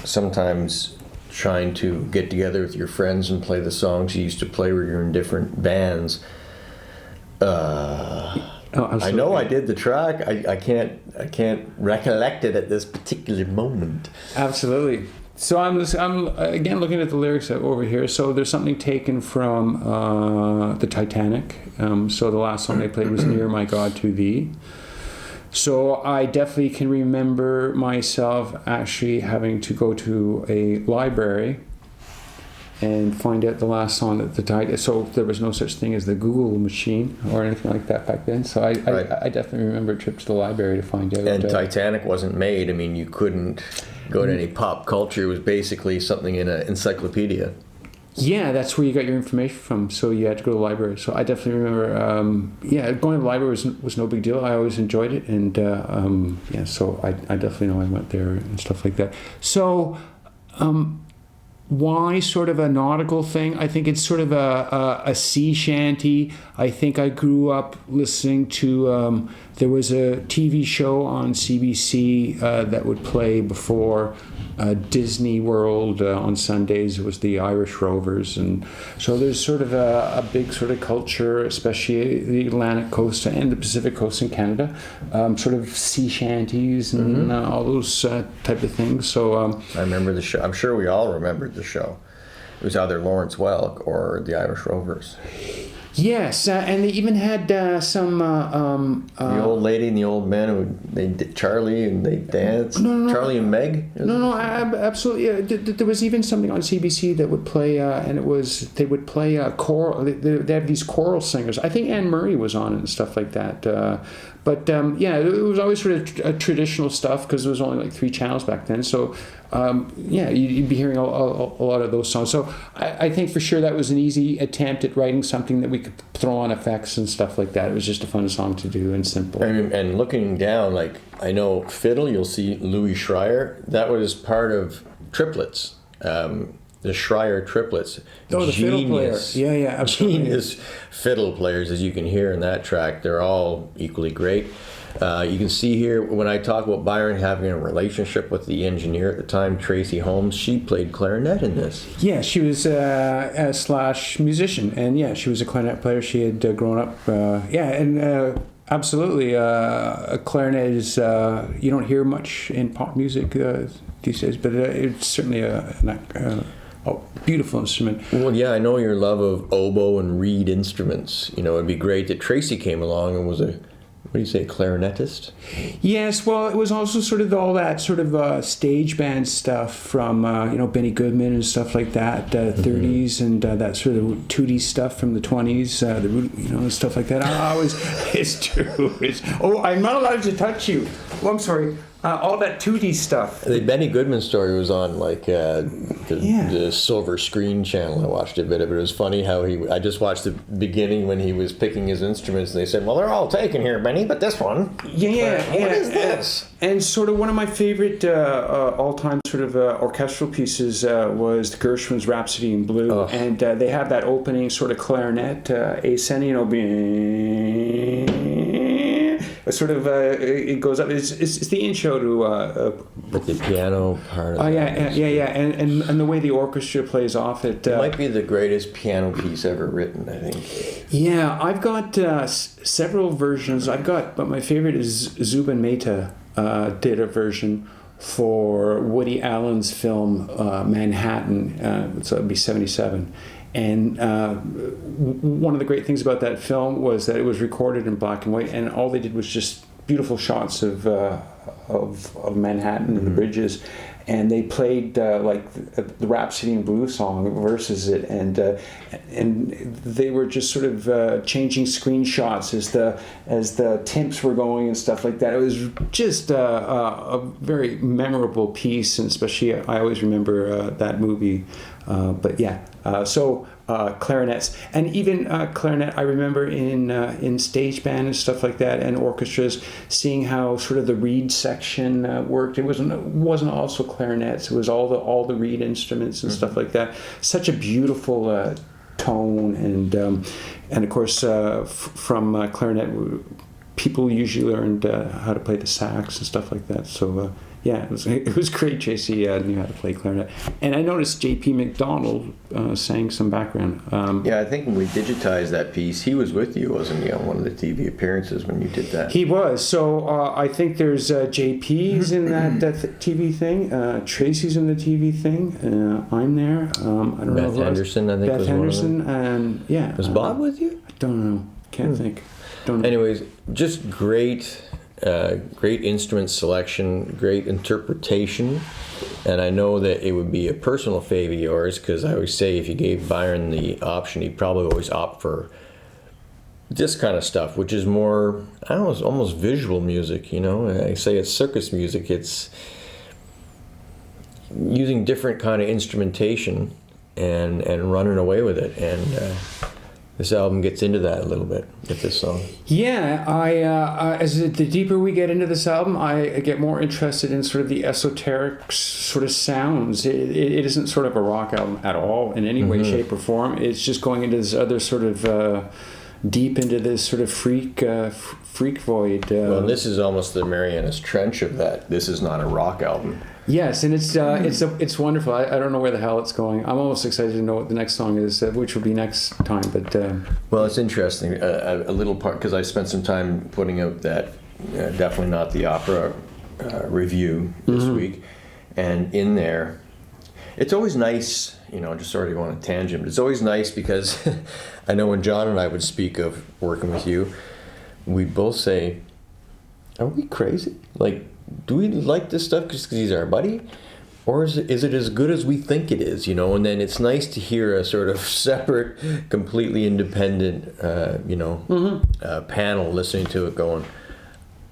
Sometimes trying to get together with your friends and play the songs you used to play where you're in different bands. I know I did the track. I can't recollect it at this particular moment. Absolutely. So I'm again looking at the lyrics over here. So there's something taken from the Titanic. So the last song they played was "Near My God to Thee." So I definitely can remember myself actually having to go to a library and find out the last song that the Titanic. So there was no such thing as the Google machine or anything like that back then. So I definitely remember a trip to the library to find out. And Titanic wasn't made. I mean, you couldn't go to any pop culture. It was basically something in an encyclopedia. Yeah, that's where you got your information from. So you had to go to the library. So I definitely remember. Going to the library was no big deal. I always enjoyed it, and so I definitely know I went there and stuff like that. So. Why sort of a nautical thing? I think it's sort of a sea shanty. I think I grew up listening to, there was a TV show on CBC that would play before Disney World on Sundays. It was the Irish Rovers. And so there's sort of a big sort of culture, especially the Atlantic coast and the Pacific coast in Canada, sort of sea shanties and all those type of things. So I remember the show. I'm sure we all remembered the show. It was either Lawrence Welk or the Irish Rovers. Yes, and they even had some... the old lady and the old man, they did Charlie and they danced. No. Charlie and Meg? No, absolutely. There was even something on CBC that would play, and it was, they would play choral. They have these choral singers. I think Anne Murray was on it and stuff like that. It was always sort of traditional stuff because there was only like 3 channels back then. So, you'd be hearing a lot of those songs. So I think for sure that was an easy attempt at writing something that we could throw on effects and stuff like that. It was just a fun song to do and simple. And looking down, like I know fiddle, you'll see Louis Schreier. That was part of triplets. The Schreier triplets. Oh, the fiddle player. Yeah, absolutely. Genius fiddle players, as you can hear in that track. They're all equally great. You can see here, when I talk about Byron having a relationship with the engineer at the time, Tracy Holmes, she played clarinet in this. Yeah, she was a / musician, and she was a clarinet player. She had grown up, absolutely. A clarinet is, you don't hear much in pop music these days, but it's certainly a beautiful instrument. Well, yeah, I know your love of oboe and reed instruments. It'd be great that Tracy came along and was a clarinetist? Yes, well, it was also sort of all that sort of stage band stuff from, Benny Goodman and stuff like that, 30s, and that sort of tootie stuff from the 20s, stuff like that. It's true. I'm not allowed to touch you. Oh, I'm sorry. All that tootie stuff. The Benny Goodman story was on the Silver Screen channel. I watched a bit of it. It was funny how I just watched the beginning when he was picking his instruments, and they said, "Well, they're all taken here, Benny, but this one." What is this? And sort of one of my favorite all-time sort of orchestral pieces was the Gershwin's Rhapsody in Blue, and they have that opening sort of clarinet ascending, sort of it goes up. It's the intro to with the piano part. And the way the orchestra plays off it. It might be the greatest piano piece ever written, I think. Yeah, I've got several versions. But my favorite is Zubin Mehta did a version for Woody Allen's film Manhattan. So it'd be 1977. And one of the great things about that film was that it was recorded in black and white, and all they did was just beautiful shots of Manhattan and the bridges, and they played like the Rhapsody in Blue song versus it, and they were just sort of changing screenshots as the temps were going and stuff like that. It was just a very memorable piece, and especially I always remember that movie. But yeah, so clarinets, and even clarinet, I remember in stage band and stuff like that, and orchestras, seeing how sort of the reed section worked. It wasn't also clarinets. It was all the reed instruments and stuff like that. Such a beautiful tone, and of course from clarinet, people usually learned how to play the sax and stuff like that. So. Yeah, it was great. JC knew how to play clarinet, and I noticed J.P. McDonald sang some background. Yeah, I think when we digitized that piece, he was with you, wasn't he, on one of the TV appearances when you did that? He was. So I think there's J.P.'s in that TV thing. Tracy's in the TV thing. I'm there. I don't know. Beth Henderson, I think, Beth was Henderson, one of them. and yeah. Was Bob with you? I don't know. Can't think. Don't know. Anyways, just great. Great instrument selection, great interpretation, and I know that it would be a personal fave of yours, because I always say if you gave Byron the option, he'd probably always opt for this kind of stuff, which is more, I don't know, it's almost visual music, you know? I say it's circus music. It's using different kind of instrumentation and running away with it, and this album gets into that a little bit with this song. Yeah, as the deeper we get into this album, I get more interested in sort of the esoteric sort of sounds. It isn't sort of a rock album at all in any way, shape, or form. It's just going into this other sort of deep into this sort of freak void. Well, this is almost the Marianas Trench of that. This is not a rock album. Yes, and it's wonderful. I don't know where the hell it's going. I'm almost excited to know what the next song is, which will be next time. But well, it's interesting. A little part, because I spent some time putting out that definitely not the opera review this week, and in there, it's always nice. You know, just sort of go on a tangent. But it's always nice because I know when John and I would speak of working with you, we'd both say, "Are we crazy? Like, do we like this stuff just because he's our buddy? Or is it as good as we think it is, you know?" And then it's nice to hear a sort of separate, completely independent, panel listening to it going,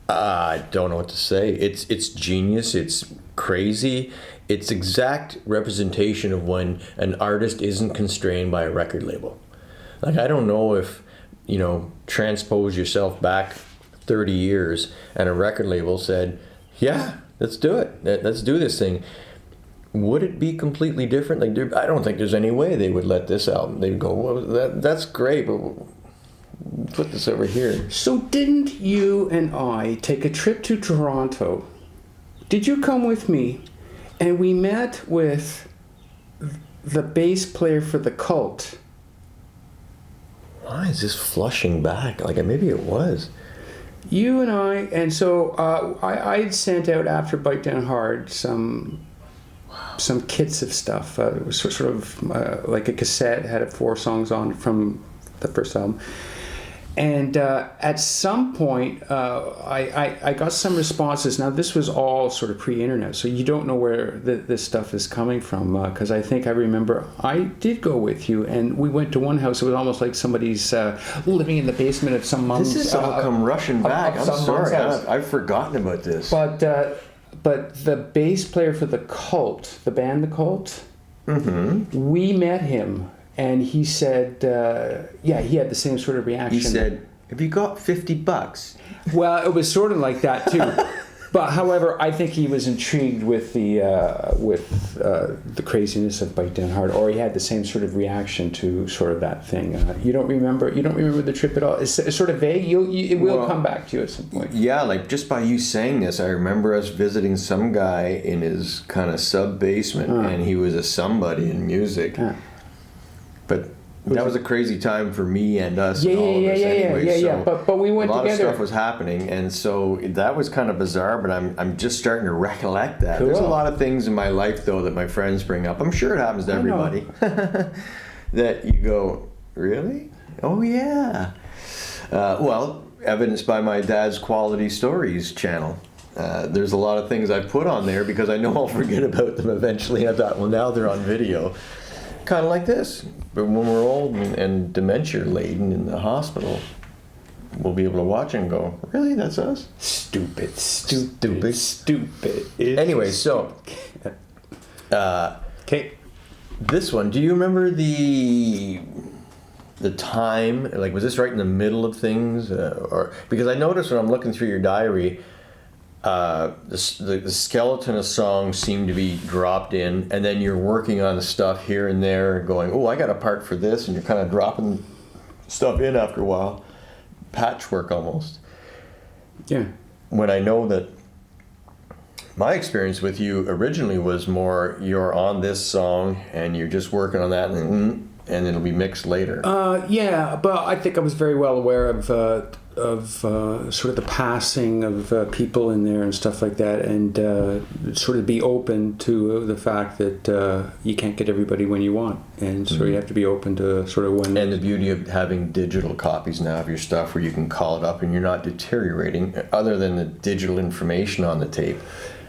I don't know what to say. It's genius. It's crazy. It's exact representation of when an artist isn't constrained by a record label. Like, I don't know if, you know, transpose yourself back 30 years and a record label said, yeah, let's do it. Let's do this thing. Would it be completely different? Like, I don't think there's any way they would let this album. They'd go, well, that's great, but put this over here. So didn't you and I take a trip to Toronto? Did you come with me? And we met with the bass player for The Cult. Why is this flushing back? Like, maybe it was. You and I, and so I had sent out after Bite Down Hard some kits of stuff. It was sort of like a cassette, had 4 songs on from the first album. And at some point, I got some responses. Now, this was all sort of pre-internet, so you don't know where this stuff is coming from. Because I think I remember I did go with you, and we went to one house. It was almost like somebody's living in the basement of some mom's. This has all come rushing back. I'm sorry, I've forgotten about this. But the bass player for The Cult, the band The Cult, we met him. And he said, he had the same sort of reaction. He said, have you got $50? Well, it was sort of like that, too. But, however, I think he was intrigued with the craziness of Bite Down Hard, or he had the same sort of reaction to sort of that thing. You don't remember the trip at all? It's sort of vague. It will come back to you at some point. Yeah, like just by you saying this, I remember us visiting some guy in his kind of sub-basement, and he was a somebody in music. But that was a crazy time for me and us and all of us anyway. Yeah. But we went together. A lot of stuff was happening, and so that was kind of bizarre, but I'm just starting to recollect that. Cool. There's a lot of things in my life, though, that my friends bring up. I'm sure it happens to everybody. that you go, really? Oh, yeah. Well, evidenced by my dad's Quality Stories channel. There's a lot of things I put on there because I know I'll forget about them eventually. I thought, well, now they're on video. Kind of like this. But when we're old and dementia-laden in the hospital, we'll be able to watch and go, really? That's us? Stupid. Anyway, so... Okay. This one, do you remember the time? Like, was this right in the middle of things? Or because I noticed when I'm looking through your diary, the skeleton of songs seem to be dropped in, and then you're working on the stuff here and there, going, oh, I got a part for this, and you're kind of dropping stuff in after a while. Patchwork almost. Yeah. When I know that my experience with you originally was more you're on this song and you're just working on that and it'll be mixed later. Yeah, but I think I was very well aware of sort of the passing of people in there and stuff like that, and sort of be open to the fact that you can't get everybody when you want, and so you have to be open to sort of when. And the beauty of having digital copies now of your stuff, where you can call it up and you're not deteriorating, other than the digital information on the tape.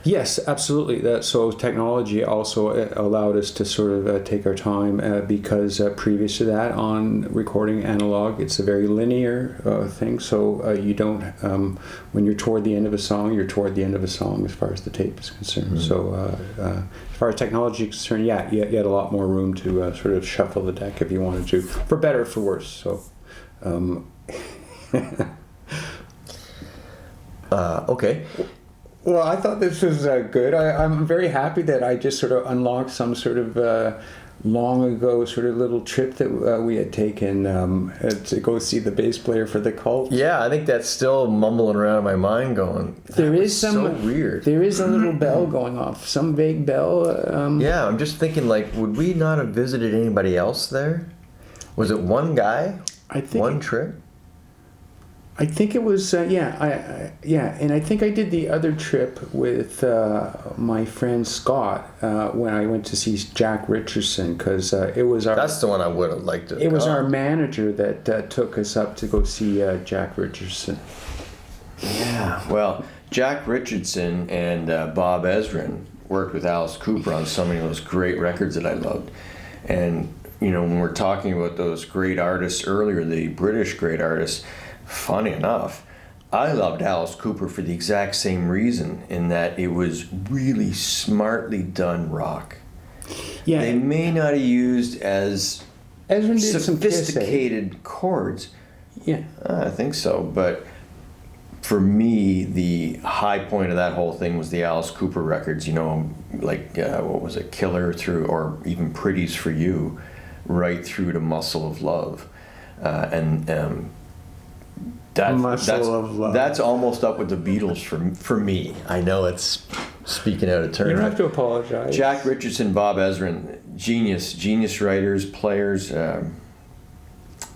Yes, absolutely. So technology also allowed us to sort of take our time because previous to that, on recording analog, it's a very linear thing. So you don't, when you're toward the end of a song, you're toward the end of a song as far as the tape is concerned. Mm-hmm. So as far as technology is concerned, you had a lot more room to sort of shuffle the deck if you wanted to, for better or for worse. So. Okay. Well, I thought this was good. I'm very happy that I just sort of unlocked some sort of long ago sort of little trip that we had taken to go see the bass player for the Cult. Yeah, I think that's still mumbling around in my mind going, there is some so weird. There is a little bell going off, some vague bell. Yeah, I'm just thinking, like, would we not have visited anybody else there? Was it one guy? I think one trip? I think it was, and I think I did the other trip with my friend Scott when I went to see Jack Richardson, because it was our... That's the one I would have liked to It was our manager that took us up to go see Jack Richardson. Yeah, well, Jack Richardson and Bob Ezrin worked with Alice Cooper on so many of those great records that I loved. And, you know, when we're talking about those great artists earlier, the British great artists... Funny enough, I loved Alice Cooper for the exact same reason, in that it was really smartly done rock. Yeah, they may not have used as sophisticated chords. Yeah, I think so. But for me, the high point of that whole thing was the Alice Cooper records. You know, like what was it, Killer through, or even Pretty's for You, right through to Muscle of Love, That's almost up with the Beatles for me. I know it's speaking out of turn. You don't have to apologize. Jack Richardson, Bob Ezrin, genius writers, players.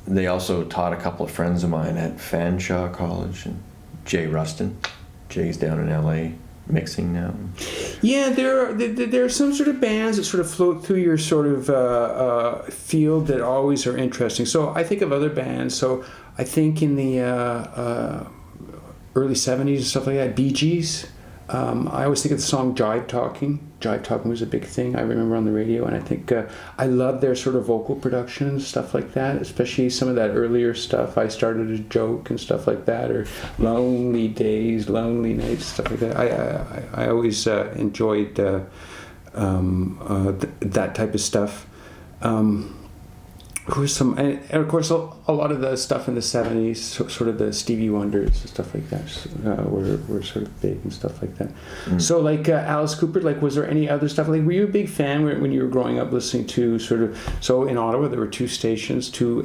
They also taught a couple of friends of mine at Fanshawe College, and Jay Rustin. Jay's down in L.A. mixing now. Yeah, there are some sort of bands that sort of float through your sort of field that always are interesting. So I think of other bands. So I think in the early 70s and stuff like that, Bee Gees. I always think of the song Jive Talking. Jive Talking was a big thing I remember on the radio, and I think I love their sort of vocal production and stuff like that, especially some of that earlier stuff. I Started a Joke and stuff like that, or Lonely Days, Lonely Nights, stuff like that. I always enjoyed that type of stuff. Who was some, and of course a lot of the stuff in the 70s, sort of the Stevie Wonders and stuff like that, were sort of big and stuff like that. Mm. So like Alice Cooper, like, was there any other stuff? Like, were you a big fan when you were growing up listening to sort of, so in Ottawa there were two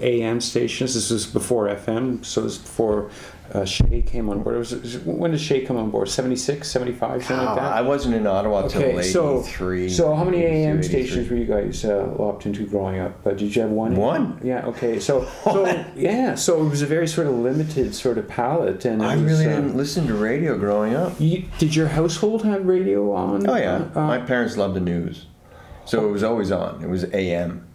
AM stations. This was before FM, so this was before Shay came on board. When did Shay come on board? 76, 75, something like that? I wasn't in Ottawa until 83. So how many AM stations were you guys locked into growing up? Did you have one? One? Yeah, okay. So it was a very sort of limited sort of palette. And I really didn't listen to radio growing up. Did your household have radio on? Oh, yeah. My parents loved the news. So it was always on. It was AM.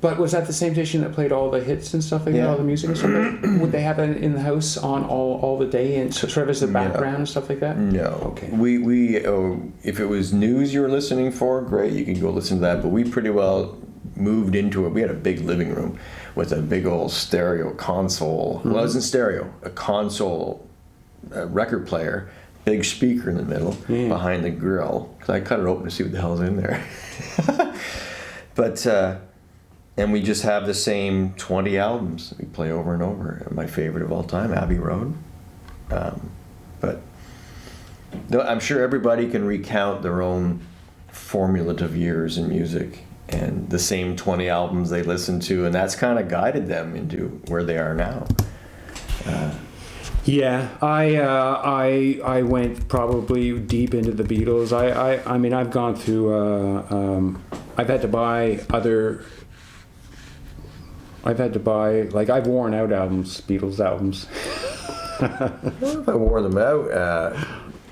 But was that the same station that played all the hits and stuff like that, Yeah. all the music and stuff? Would they have it in the house on all the day and sort of as the background and stuff like that? No. Okay. We if it was news you were listening for, great, you could go listen to that. But we pretty well moved into it. We had a big living room with a big old stereo console. Well, it wasn't stereo, a console, a record player, big speaker in the middle behind the grill. Because I cut it open to see what the hell's in there. But and we just have the same 20 albums that we play over and over. My favorite of all time, Abbey Road. But I'm sure everybody can recount their own formative years in music and the same 20 albums they listened to, and that's kind of guided them into where they are now. Yeah, I went probably deep into the Beatles. I mean, I've gone through. I've had to buy like I've worn out albums, Beatles albums. If I wore them out,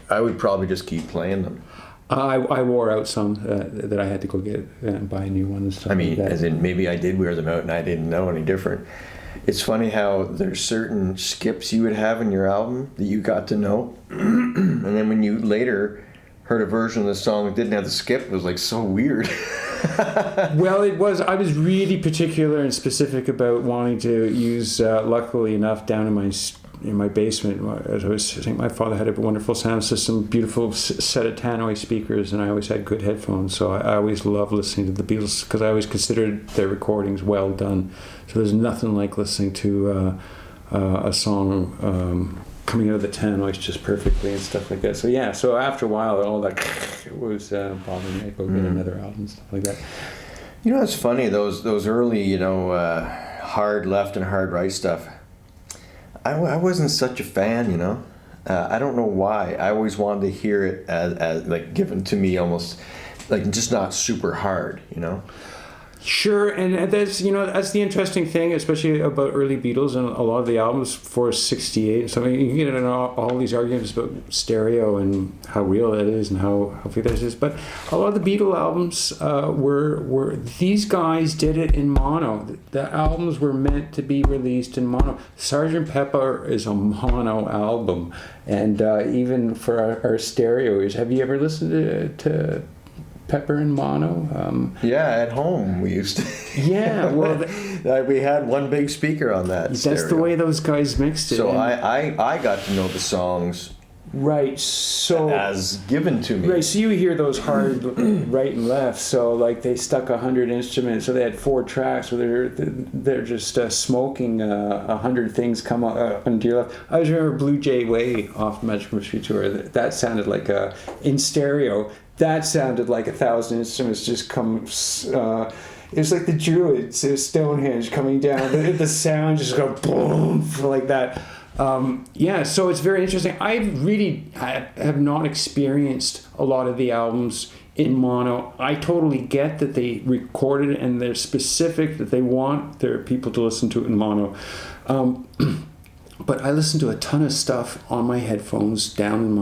I would probably just keep playing them. I wore out some that I had to go get and buy a new one and stuff. I mean, like that. as in maybe I did wear them out and I didn't know any different. It's funny how there's certain skips you would have in your album that you got to know, and then when you later heard a version of the song that didn't have the skip, it was like so weird. Well, it was. I was really particular and specific about wanting to use. Luckily enough, down in my basement, as I was saying, my father had a wonderful sound system, beautiful set of tannoy speakers, and I always had good headphones. So I always loved listening to the Beatles because I always considered their recordings well done. So there's nothing like listening to a song coming out of the tannoys just perfectly and stuff like that. So yeah. So after a while, all that it was bothering me. I'd go get another album and stuff like that. You know, it's funny, those early, hard left and hard right stuff. I wasn't such a fan, I don't know why. I always wanted to hear it as like given to me almost like just not super hard, Sure, and that's that's the interesting thing, especially about early Beatles and a lot of the albums for '68 and something. You can get in all these arguments about stereo and how real that is and how fake that is. But a lot of the Beatle albums were these guys did it in mono. The albums were meant to be released in mono. Sgt. Pepper is a mono album, and even for our stereos, have you ever listened to Pepper in mono? Yeah, at home we used to. Yeah, well, we had one big speaker on that. That's stereo. the way those guys mixed it. So I got to know the songs right. So as given to me. right. So you hear those hard right and left. So like they stuck 100 instruments. So they had 4 tracks where they're just smoking 100 things come up into your left. I always remember Blue Jay Way off Magic Mystery Tour. That sounded like in stereo. That sounded like 1,000 instruments just come. It was like the Druids, it was Stonehenge coming down. The sound just go boom like that. So it's very interesting. I have not experienced a lot of the albums in mono. I totally get that they recorded it and they're specific that they want their people to listen to it in mono. But I listened to a ton of stuff on my headphones down in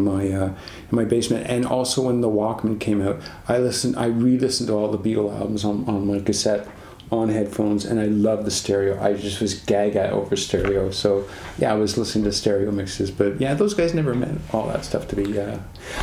my basement, and also when the Walkman came out, I re-listened to all the Beatle albums on my cassette on headphones, and I love the stereo. I just was gaga over stereo. So yeah, I was listening to stereo mixes, but yeah, those guys never meant all that stuff to be.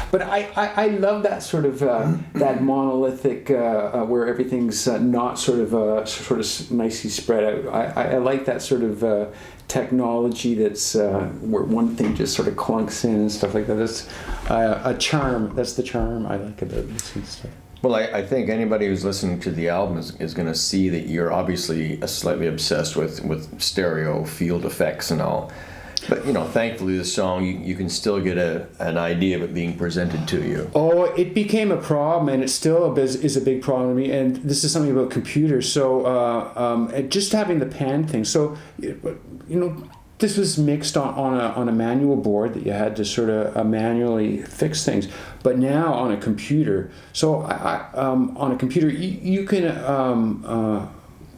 But I love that sort of that monolithic where everything's not sort of nicely spread out. I like that sort of technology that's where one thing just sort of clunks in and stuff like that. That's a charm. That's the charm I like about this and stuff. Well, I think anybody who's listening to the album is going to see that you're obviously slightly obsessed with stereo field effects and all. But, thankfully the song, you can still get an idea of it being presented to you. Oh, it became a problem, and it still is a big problem to me. And this is something about computers. So just having the pan thing. So, this was mixed on a manual board that you had to sort of manually fix things. But now on a computer, so on a computer, you can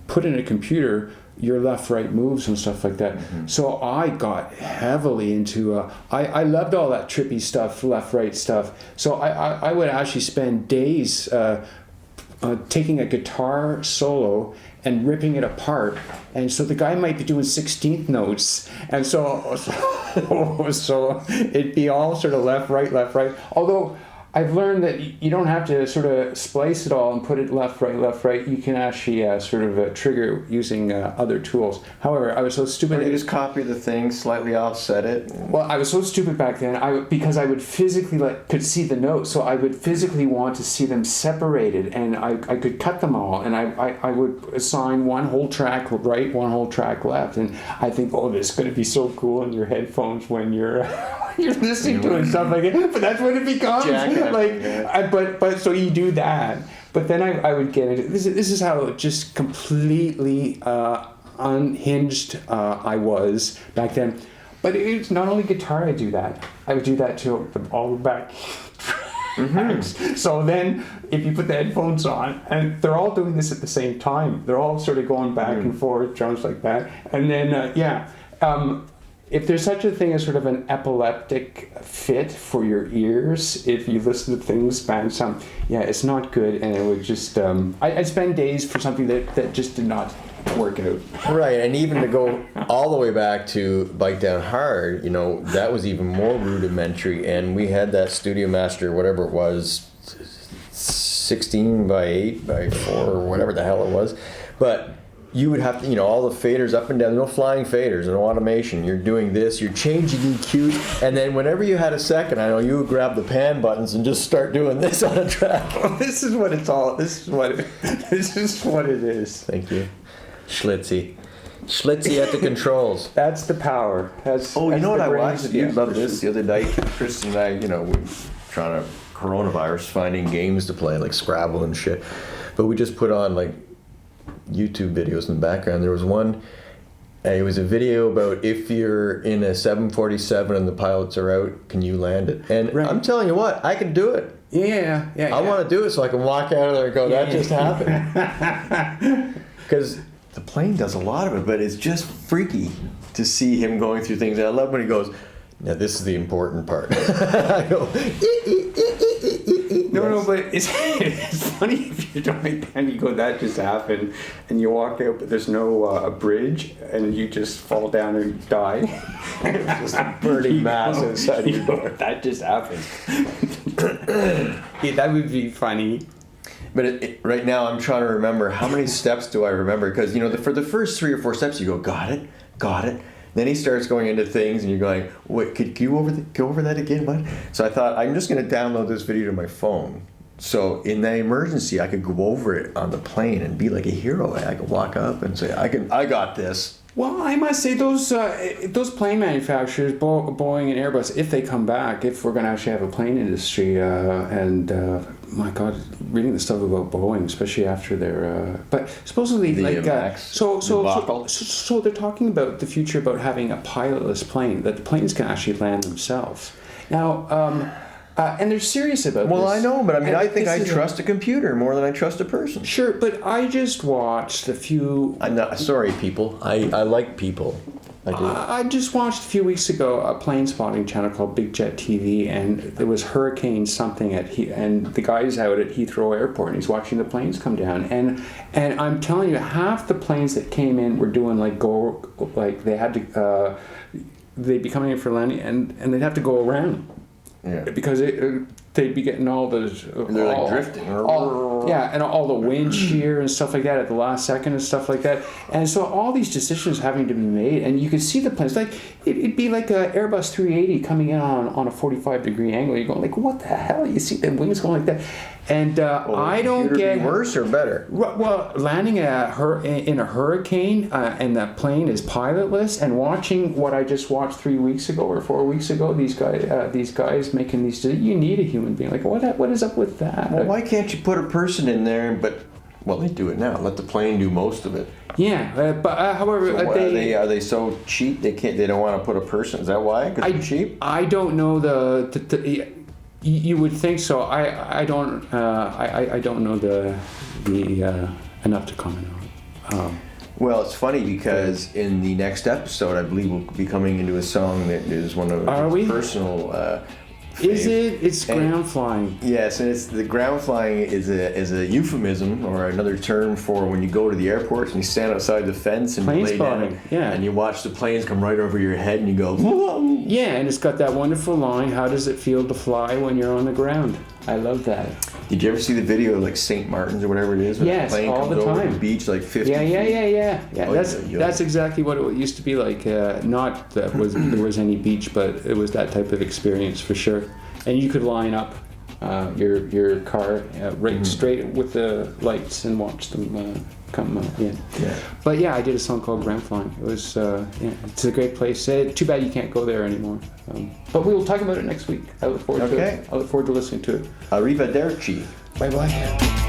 put in a computer your left-right moves and stuff like that. Mm-hmm. So I got heavily into, I loved all that trippy stuff, left-right stuff. So I would actually spend days taking a guitar solo and ripping it apart, and so the guy might be doing 16th notes, and so it'd be all sort of left, right. Although I've learned that you don't have to sort of splice it all and put it left, right. You can actually sort of trigger using other tools. However, I was so stupid. Or you just copy the thing, slightly offset it. Well, I was so stupid back then. Because I would physically could see the notes, so I would physically want to see them separated, and I could cut them all, and I would assign one whole track right, one whole track left, and I think, oh, this is going to be so cool in your headphones when you're you're listening to it and stuff like it. But that's what it becomes. But so you do that. But then I would get into this is how just completely unhinged I was back then. But it's not only guitar I do that. I would do that to all the back tracks. So then if you put the headphones on, and they're all doing this at the same time. They're all sort of going back and forth, drums like that. And then, if there's such a thing as sort of an epileptic fit for your ears, if you listen to things band sound, it's not good, and it would just I'd spend days for something that just did not work out. Right, and even to go all the way back to Bite Down Hard, that was even more rudimentary, and we had that Studio Master, whatever it was, 16 by 8 by 4 or whatever the hell it was, but you would have to, all the faders up and down, no flying faders, no automation. You're doing this, you're changing EQ, and then whenever you had a second, I know you would grab the pan buttons and just start doing this on a track. Well, this is what it is. Thank you. Schlitzy at the controls. That's the power. That's you know what I watched? You Yeah, love this. The other night, Chris and I, we were trying to coronavirus, finding games to play, like Scrabble and shit. But we just put on, like, YouTube videos in the background. There was one, it was a video about if you're in a 747 and the pilots are out, can you land it? And I'm telling you what, I can do it. Yeah. I want to do it so I can walk out of there and go, that just happened. Because the plane does a lot of it, but it's just freaky to see him going through things. And I love when he goes, now this is the important part. I go, No, but it's funny if you're doing and you go, that just happened, and you walk out, but there's no bridge, and you just fall down and die. It's just a burning mass inside your door. That just happened. That would be funny. But right now, I'm trying to remember how many steps do I remember? Because for the first 3 or 4 steps, you go, got it. Then he starts going into things, and you're going, wait, could you go over that again, bud? So I thought, I'm just going to download this video to my phone. So in that emergency, I could go over it on the plane and be like a hero. I could walk up and say, I got this. Well, I must say those plane manufacturers, Boeing and Airbus, if they come back, if we're going to actually have a plane industry, my God, reading the stuff about Boeing, especially after their, but supposedly so they're talking about the future, about having a pilotless plane, that the planes can actually land themselves. Now, and they're serious about this. Well, I know, but I think I trust a computer more than I trust a person. Sure, but I just watched a few... I'm not sorry, people. I like people. I do. I just watched a few weeks ago a plane spotting channel called Big Jet TV, and there was Hurricane something and the guy's out at Heathrow Airport, and he's watching the planes come down, and I'm telling you, half the planes that came in were doing they had to they'd be coming in for landing, and they'd have to go around. Yeah. Because they'd be getting all those... They're like drifting. and all the wind shear and stuff like that at the last second and stuff like that. And so all these decisions having to be made, and you could see the planes. Like, it'd be like a Airbus 380 coming in on a 45-degree angle. You're going, like, what the hell? You see the wings going like that. And I don't get... worse or better? Well, landing in a hurricane and that plane is pilotless, and watching what I just watched 3 weeks ago or 4 weeks ago, these guys making these... You need a human being. Like, what is up with that? Well, why can't you put a person in there, well, they do it now. Let the plane do most of it. Yeah, but however... So are they so cheap they don't want to put a person? Is that why? Because they're cheap? I don't know you would think so. I don't know the enough to comment on it. Well, it's funny because in the next episode, I believe we'll be coming into a song that is one of his personal Is it? It's ground flying. Yes, and it's the ground flying is a euphemism or another term for when you go to the airports and you stand outside the fence and Plane lay spotting, down, yeah. and you watch the planes come right over your head and you go, whoa. Yeah, and it's got that wonderful line, how does it feel to fly when you're on the ground? I love that. Did you ever see the video of like St. Martin's or whatever it is? When Yes, the plane all comes the over time. the beach like 50 Yeah. feet? Oh, That's exactly what it used to be like. Not that there was any beach, but it was that type of experience for sure. And you could line up your car right straight with the lights and watch them come in. Yeah. But yeah, I did a song called Ground Flying. It was it's a great place. Too bad you can't go there anymore. But we will talk about it next week. I look forward to it. I look forward to listening to it. Arrivederci. Bye bye.